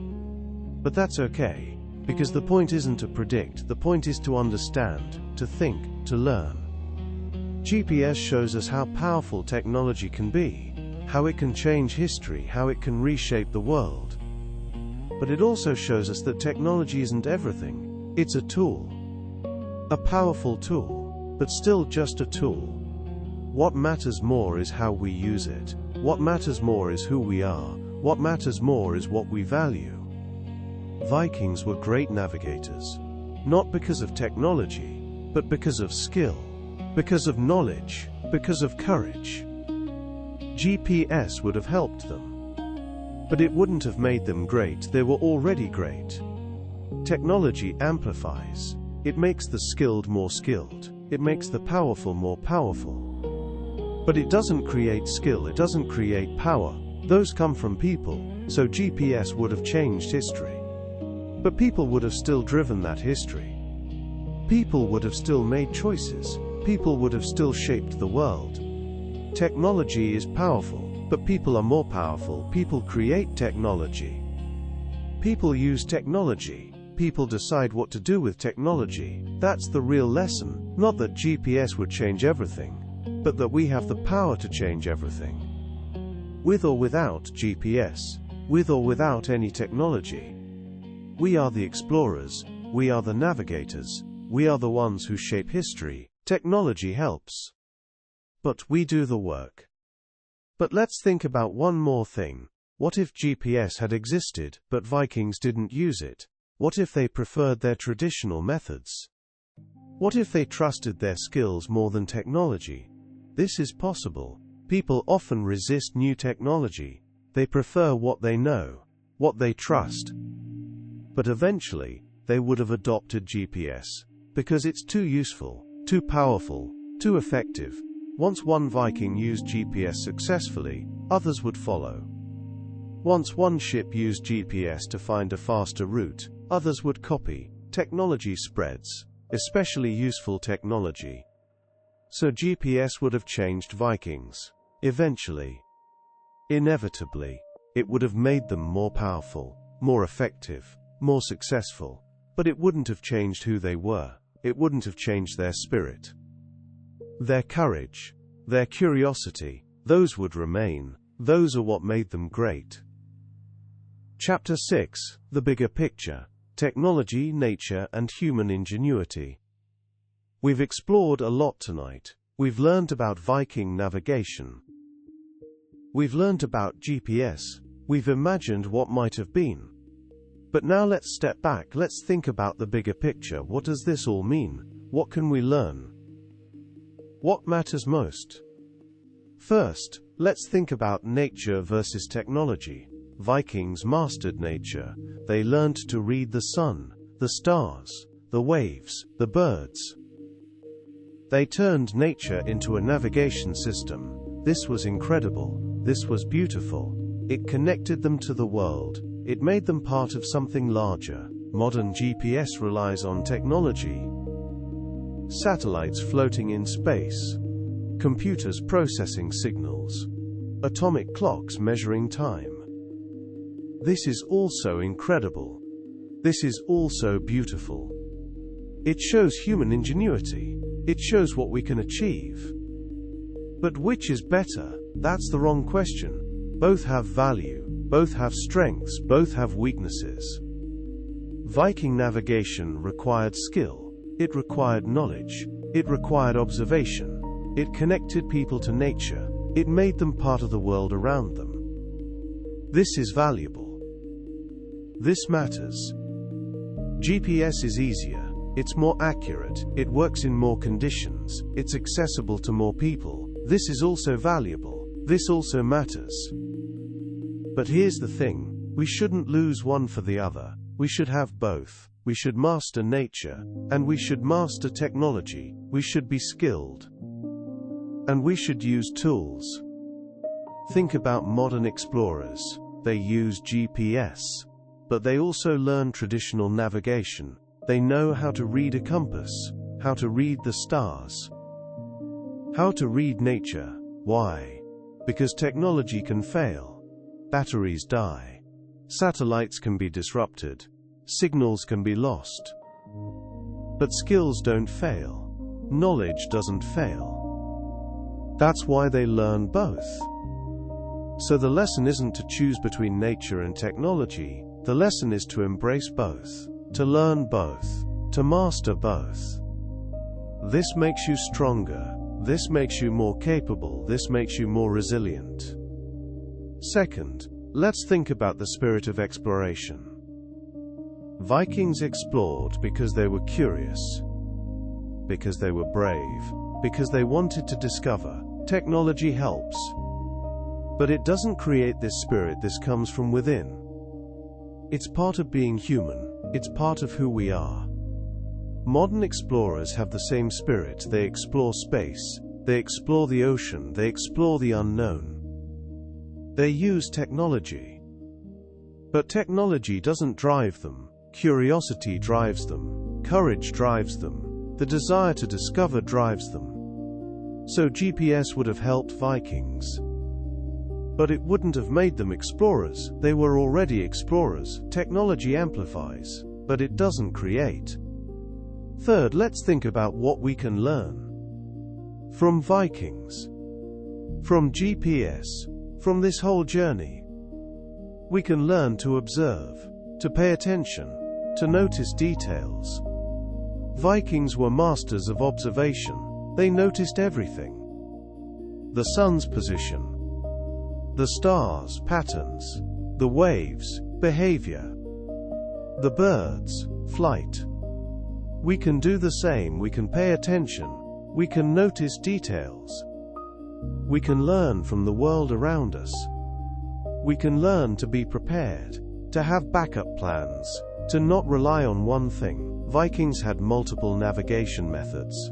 But that's okay, because the point isn't to predict, the point is to understand, to think, to learn. GPS shows us how powerful technology can be, how it can change history, how it can reshape the world. But it also shows us that technology isn't everything. It's a tool. A powerful tool, but still just a tool. What matters more is how we use it. What matters more is who we are. What matters more is what we value. Vikings were great navigators, not because of technology, but because of skill, because of knowledge, because of courage. GPS would have helped them, but it wouldn't have made them great. They were already great. Technology amplifies. It makes the skilled more skilled. It makes the powerful more powerful. But it doesn't create skill, it doesn't create power. Those come from people, so GPS would have changed history. But people would have still driven that history. People would have still made choices. People would have still shaped the world. Technology is powerful, but people are more powerful. People create technology. People use technology. People decide what to do with technology. That's the real lesson. Not that GPS would change everything, but that we have the power to change everything. With or without GPS, with or without any technology. We are the explorers, we are the navigators, we are the ones who shape history. Technology helps, but we do the work. But let's think about one more thing. What if GPS had existed, but Vikings didn't use it? What if they preferred their traditional methods? What if they trusted their skills more than technology? This is possible. People often resist new technology. They prefer what they know, what they trust. But eventually, they would have adopted GPS, because it's too useful, too powerful, too effective. Once one Viking used GPS successfully, others would follow. Once one ship used GPS to find a faster route, others would copy. Technology spreads, especially useful technology. So GPS would have changed Vikings. Eventually. Inevitably. It would have made them more powerful, more effective, more successful. But it wouldn't have changed who they were. It wouldn't have changed their spirit. Their courage, their curiosity, those would remain. Those are what made them great. Chapter 6: The Bigger Picture. Technology, Nature, and Human Ingenuity. We've explored a lot tonight. We've learned about Viking navigation. We've learned about GPS. We've imagined what might have been. But now let's step back. Let's think about the bigger picture. What does this all mean? What can we learn? What matters most? First, let's think about nature versus technology. Vikings mastered nature. They learned to read the sun, the stars, the waves, the birds. They turned nature into a navigation system. This was incredible. This was beautiful. It connected them to the world. It made them part of something larger. Modern GPS relies on technology. Satellites floating in space. Computers processing signals. Atomic clocks measuring time. This is also incredible. This is also beautiful. It shows human ingenuity. It shows what we can achieve. But which is better? That's the wrong question. Both have value. Both have strengths. Both have weaknesses. Viking navigation required skill. It required knowledge. It required observation. It connected people to nature. It made them part of the world around them. This is valuable. This matters. GPS is easier. It's more accurate. It works in more conditions. It's accessible to more people. This is also valuable. This also matters. But here's the thing. We shouldn't lose one for the other. We should have both. We should master nature, and we should master technology. We should be skilled. And we should use tools. Think about modern explorers. They use GPS. But they also learn traditional navigation. They know how to read a compass, how to read the stars, how to read nature. Why? Because technology can fail. Batteries die. Satellites can be disrupted. Signals can be lost. But skills don't fail. Knowledge doesn't fail. That's why they learn both. So the lesson isn't to choose between nature and technology. The lesson is to embrace both, to learn both, to master both. This makes you stronger. This makes you more capable. This makes you more resilient. Second, let's think about the spirit of exploration. Vikings explored because they were curious, because they were brave, because they wanted to discover. Technology helps, but it doesn't create this spirit. This comes from within. It's part of being human. It's part of who we are. Modern explorers have the same spirit. They explore space. They explore the ocean. They explore the unknown. They use technology. But technology doesn't drive them. Curiosity drives them. Courage drives them. The desire to discover drives them. So GPS would have helped Vikings. But it wouldn't have made them explorers. They were already explorers. Technology amplifies, but it doesn't create. Third, let's think about what we can learn from Vikings, from GPS, from this whole journey. We can learn to observe, to pay attention, to notice details. Vikings were masters of observation. They noticed everything. The sun's position, the stars, patterns, the waves, behavior, the birds, flight. We can do the same. We can pay attention. We can notice details. We can learn from the world around us. We can learn to be prepared, to have backup plans, to not rely on one thing. Vikings had multiple navigation methods.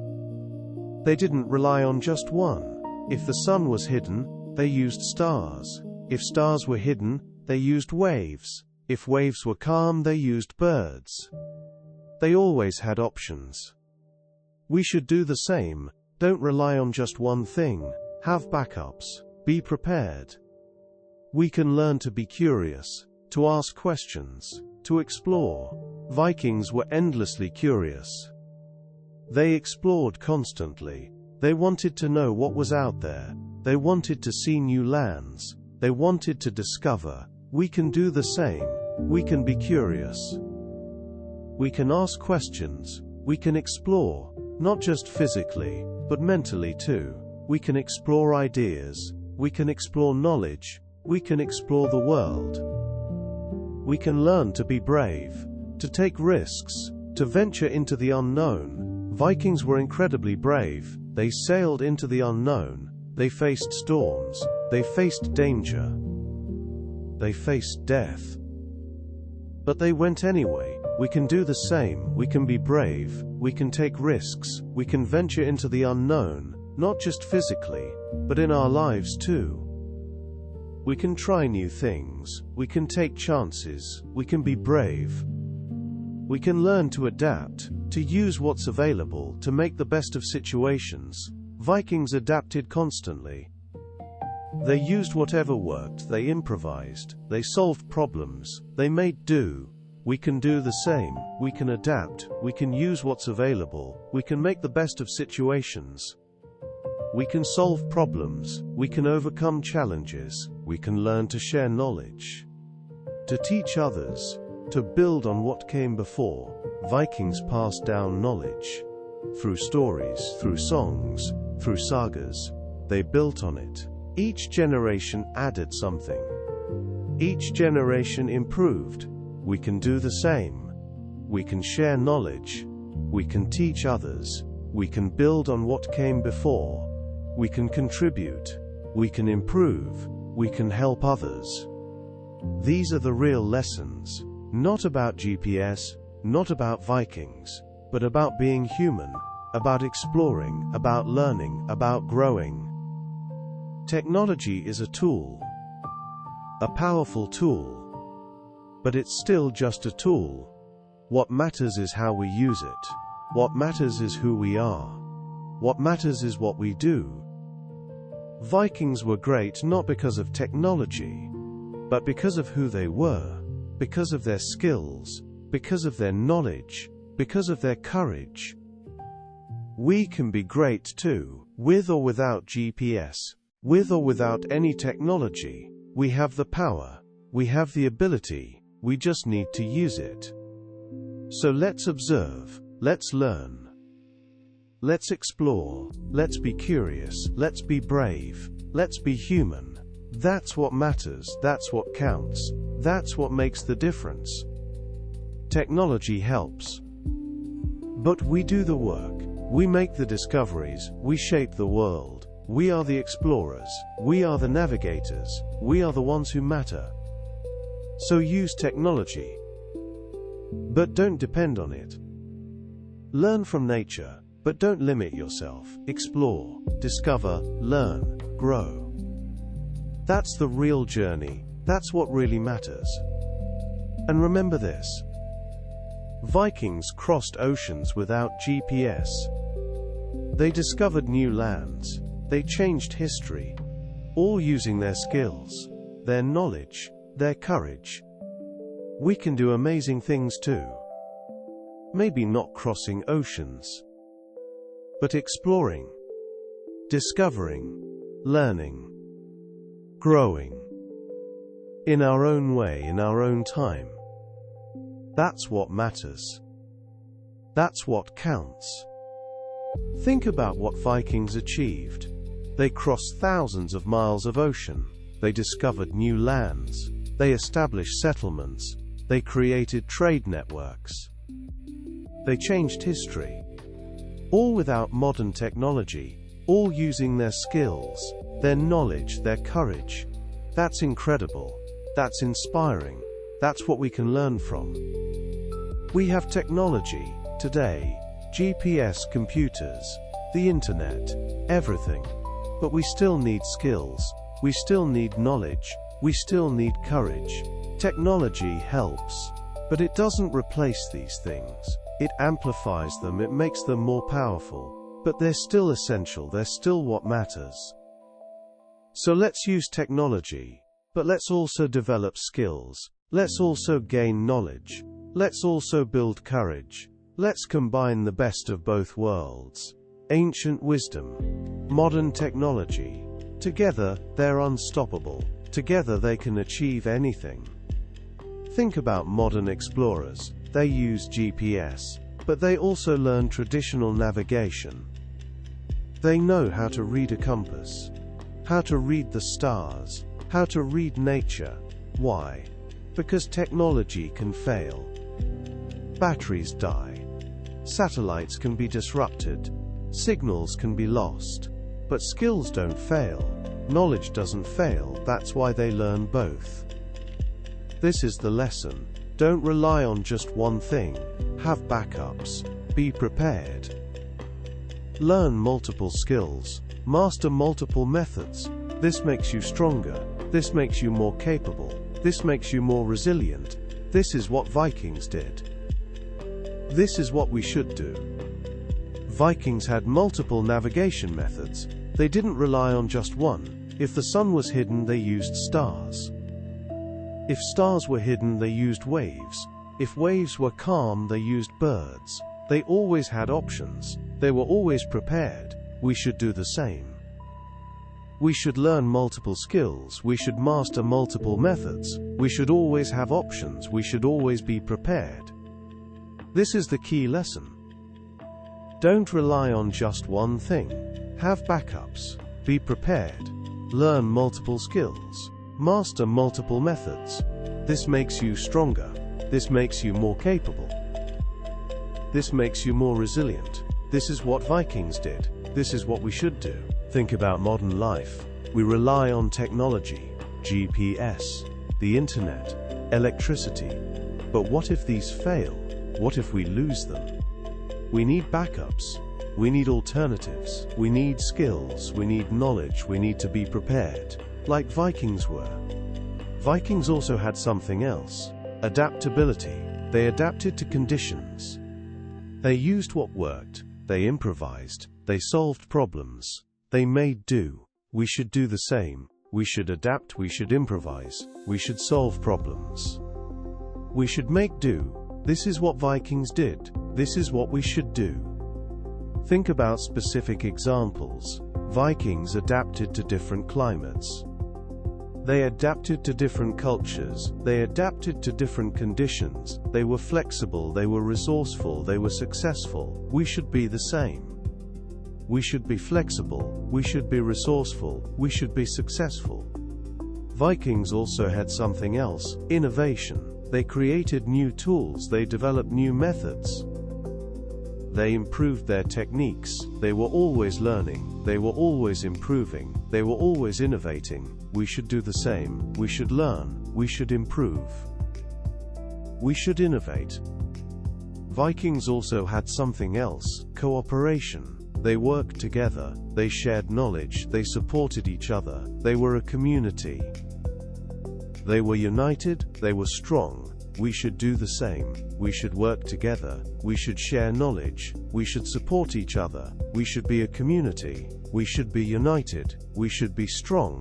They didn't rely on just one. If the sun was hidden, they used stars. If stars were hidden, they used waves. If waves were calm, they used birds. They always had options. We should do the same. Don't rely on just one thing. Have backups. Be prepared. We can learn to be curious, to ask questions, to explore. Vikings were endlessly curious. They explored constantly. They wanted to know what was out there. They wanted to see new lands. They wanted to discover. We can do the same. We can be curious. We can ask questions. We can explore, not just physically, but mentally too. We can explore ideas. We can explore knowledge. We can explore the world. We can learn to be brave, to take risks, to venture into the unknown. Vikings were incredibly brave. They sailed into the unknown. They faced storms. They faced danger. They faced death. But they went anyway. We can do the same. We can be brave. We can take risks. We can venture into the unknown, not just physically, but in our lives too. We can try new things. We can take chances. We can be brave. We can learn to adapt, to use what's available, to make the best of situations. Vikings adapted constantly. They used whatever worked. They improvised. They solved problems. They made do. We can do the same. We can adapt. We can use what's available. We can make the best of situations. We can solve problems. We can overcome challenges. We can learn to share knowledge, to teach others, to build on what came before. Vikings passed down knowledge through stories, through songs, through sagas. They built on it. Each generation added something. Each generation improved. We can do the same. We can share knowledge. We can teach others. We can build on what came before. We can contribute. We can improve. We can help others. These are the real lessons. Not about GPS, not about Vikings, but about being human, about exploring, about learning, about growing. Technology is a tool, a powerful tool, but it's still just a tool. What matters is how we use it. What matters is who we are. What matters is what we do. Vikings were great not because of technology, but because of who they were, because of their skills, because of their knowledge, because of their courage. We can be great too, with or without GPS, with or without any technology. We have the power, we have the ability, we just need to use it. So let's observe, let's learn. Let's explore, let's be curious, let's be brave, let's be human. That's what matters, that's what counts, that's what makes the difference. Technology helps, but we do the work. We make the discoveries, we shape the world. We are the explorers, we are the navigators, we are the ones who matter. So use technology, but don't depend on it. Learn from nature, but don't limit yourself. Explore, discover, learn, grow. That's the real journey, that's what really matters. And remember this: Vikings crossed oceans without GPS. They discovered new lands. They changed history, all using their skills, their knowledge, their courage. We can do amazing things too. Maybe not crossing oceans, but exploring, discovering, learning, growing. In our own way, in our own time. That's what matters. That's what counts. Think about what Vikings achieved. They crossed thousands of miles of ocean. They discovered new lands. They established settlements. They created trade networks. They changed history. All without modern technology. All using their skills, their knowledge, their courage. That's incredible. That's inspiring. That's what we can learn from. We have technology today. GPS, computers, the internet, everything. But we still need skills, we still need knowledge, we still need courage. Technology helps, but it doesn't replace these things. It amplifies them, it makes them more powerful. But they're still essential, they're still what matters. So let's use technology, but let's also develop skills. Let's also gain knowledge. Let's also build courage. Let's combine the best of both worlds. Ancient wisdom, modern technology. Together, they're unstoppable. Together they can achieve anything. Think about modern explorers. They use GPS, but they also learn traditional navigation. They know how to read a compass, how to read the stars, how to read nature. Why? Because technology can fail. Batteries die. Satellites can be disrupted. Signals can be lost. But skills don't fail. Knowledge doesn't fail. That's why they learn both. This is the lesson. Don't rely on just one thing. Have backups. Be prepared. Learn multiple skills. Master multiple methods. This makes you stronger. This makes you more capable. This makes you more resilient. This is what Vikings did. This is what we should do. Vikings had multiple navigation methods. They didn't rely on just one. If the sun was hidden, they used stars. If stars were hidden, they used waves. If waves were calm, they used birds. They always had options. They were always prepared. We should do the same. We should learn multiple skills. We should master multiple methods. We should always have options. We should always be prepared. This is the key lesson. Don't rely on just one thing. Have backups. Be prepared. Learn multiple skills. Master multiple methods. This makes you stronger. This makes you more capable. This makes you more resilient. This is what Vikings did. This is what we should do. Think about modern life. We rely on technology, GPS, the internet, electricity. But what if these fail? What if we lose them? We need backups. We need alternatives. We need skills. We need knowledge. We need to be prepared, like Vikings were. Vikings also had something else: adaptability. They adapted to conditions. They used what worked. They improvised. They solved problems. They made do. We should do the same. We should adapt. We should improvise. We should solve problems. We should make do. This is what Vikings did. This is what we should do. Think about specific examples. Vikings adapted to different climates. They adapted to different cultures. They adapted to different conditions. They were flexible. They were resourceful. They were successful. We should be the same. We should be flexible. We should be resourceful. We should be successful. Vikings also had something else: innovation. They created new tools. They developed new methods. They improved their techniques. They were always learning. They were always improving. They were always innovating. We should do the same. We should learn. We should improve. We should innovate. Vikings also had something else: cooperation. They worked together. They shared knowledge. They supported each other. They were a community. They were united. They were strong. We should do the same. We should work together. We should share knowledge. We should support each other. We should be a community. We should be united. We should be strong.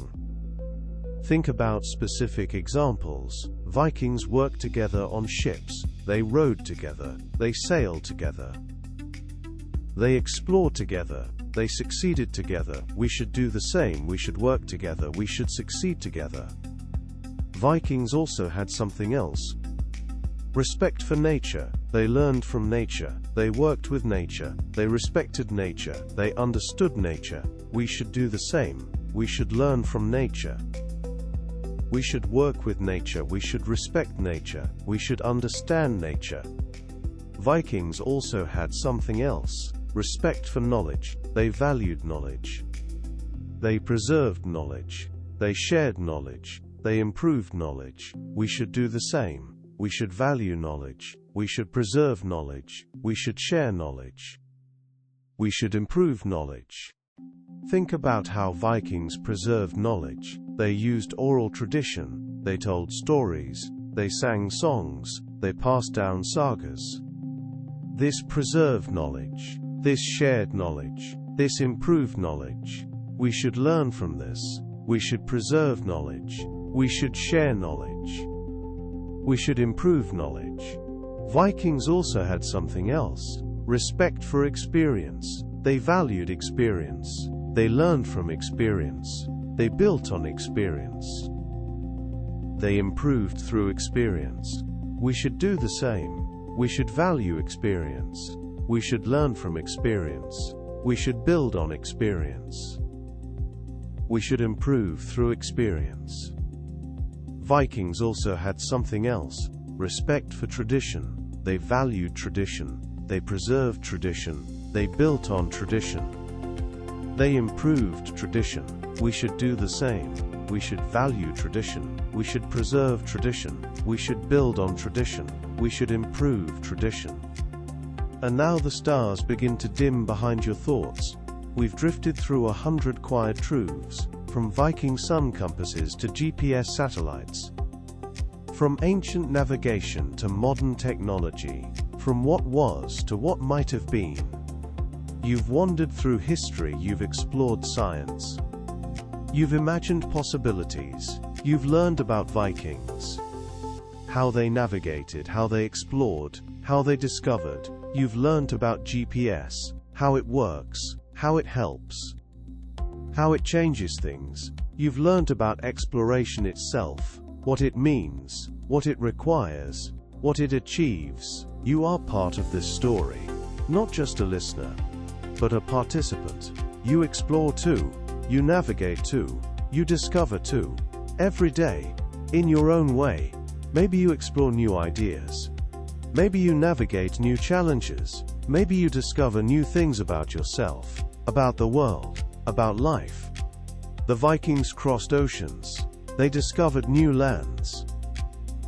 Think about specific examples. Vikings worked together on ships. They rowed together. They sailed together. They explored together. They succeeded together. We should do the same. We should work together. We should succeed together. Vikings also had something else: respect for nature. They learned from nature. They worked with nature. They respected nature. They understood nature. We should do the same. We should learn from nature. We should work with nature. We should respect nature. We should understand nature. Vikings also had something else: respect for knowledge. They valued knowledge. They preserved knowledge. They shared knowledge. They improved knowledge. We should do the same. We should value knowledge. We should preserve knowledge. We should share knowledge. We should improve knowledge. Think about how Vikings preserved knowledge. They used oral tradition. They told stories. They sang songs. They passed down sagas. This preserved knowledge. This shared knowledge. This improved knowledge. We should learn from this. We should preserve knowledge. We should share knowledge. We should improve knowledge. Vikings also had something else: respect for experience. They valued experience. They learned from experience. They built on experience. They improved through experience. We should do the same. We should value experience. We should learn from experience. We should build on experience. We should improve through experience. Vikings also had something else: respect for tradition. They valued tradition. They preserved tradition. They built on tradition. They improved tradition. We should do the same. We should value tradition. We should preserve tradition. We should build on tradition. We should improve tradition. And now the stars begin to dim behind your thoughts. We've drifted through 100 quiet truths, from Viking sun compasses to GPS satellites. From ancient navigation to modern technology, from what was to what might have been. You've wandered through history, you've explored science. You've imagined possibilities. You've learned about Vikings. How they navigated, how they explored, how they discovered. You've learned about GPS, how it works, how it helps, how it changes things. You've learned about exploration itself, what it means, what it requires, what it achieves. You are part of this story, not just a listener, but a participant. You explore too, you navigate too, you discover too. Every day, in your own way. Maybe you explore new ideas. Maybe you navigate new challenges. Maybe you discover new things about yourself, about the world, about life. The Vikings crossed oceans. They discovered new lands.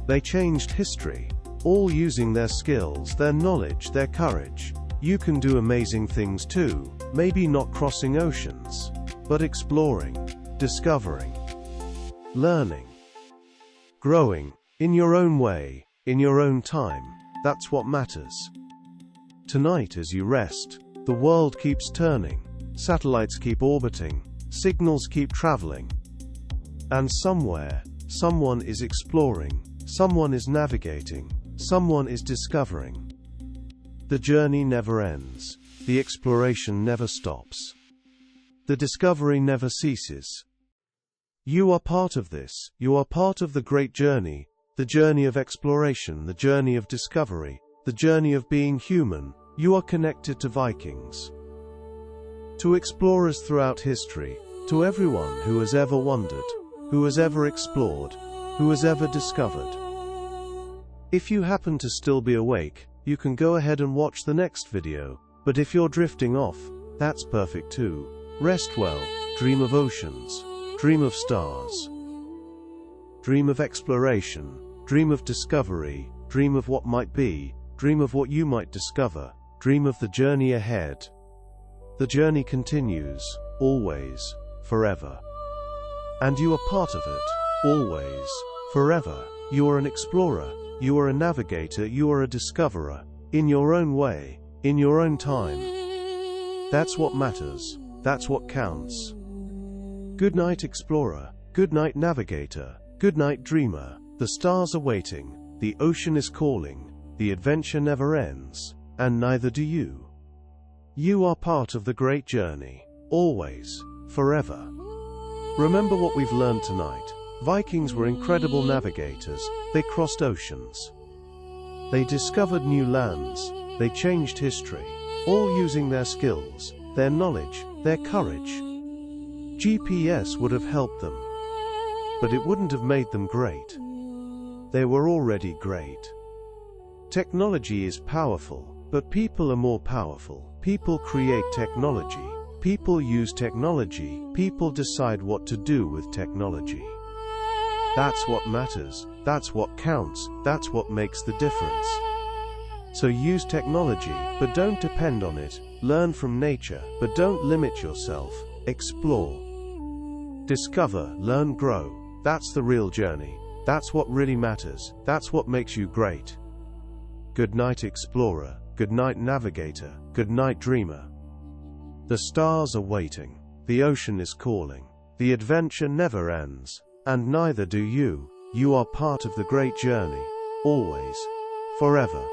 They changed history, all using their skills, their knowledge, their courage. You can do amazing things too, maybe not crossing oceans, but exploring, discovering, learning, growing, in your own way, in your own time. That's what matters. Tonight as you rest, the world keeps turning, satellites keep orbiting, signals keep traveling. And somewhere, someone is exploring, someone is navigating, someone is discovering. The journey never ends, the exploration never stops. The discovery never ceases. You are part of this, you are part of the great journey, the journey of exploration, the journey of discovery, the journey of being human. You are connected to Vikings, to explorers throughout history, to everyone who has ever wondered, who has ever explored, who has ever discovered. If you happen to still be awake, you can go ahead and watch the next video, but if you're drifting off, that's perfect too. Rest well, dream of oceans, dream of stars, dream of exploration, dream of discovery, dream of what might be, dream of what you might discover, dream of the journey ahead. The journey continues, always, forever. And you are part of it, always, forever. You are an explorer, you are a navigator, you are a discoverer, in your own way, in your own time. That's what matters, that's what counts. Good night, explorer, good night, navigator, good night, dreamer. The stars are waiting, the ocean is calling, the adventure never ends, and neither do you. You are part of the great journey, always, forever. Remember what we've learned tonight. Vikings were incredible navigators, they crossed oceans. They discovered new lands, they changed history, all using their skills, their knowledge, their courage. GPS would have helped them, but it wouldn't have made them great. They were already great. Technology is powerful, but people are more powerful. People create technology. People use technology. People decide what to do with technology. That's what matters. That's what counts. That's what makes the difference. So use technology, but don't depend on it. Learn from nature, but don't limit yourself. Explore. Discover, learn, grow. That's the real journey. That's what really matters. That's what makes you great. Good night, explorer. Good night, navigator. Good night, dreamer. The stars are waiting. The ocean is calling. The adventure never ends. And neither do you. You are part of the great journey. Always. Forever.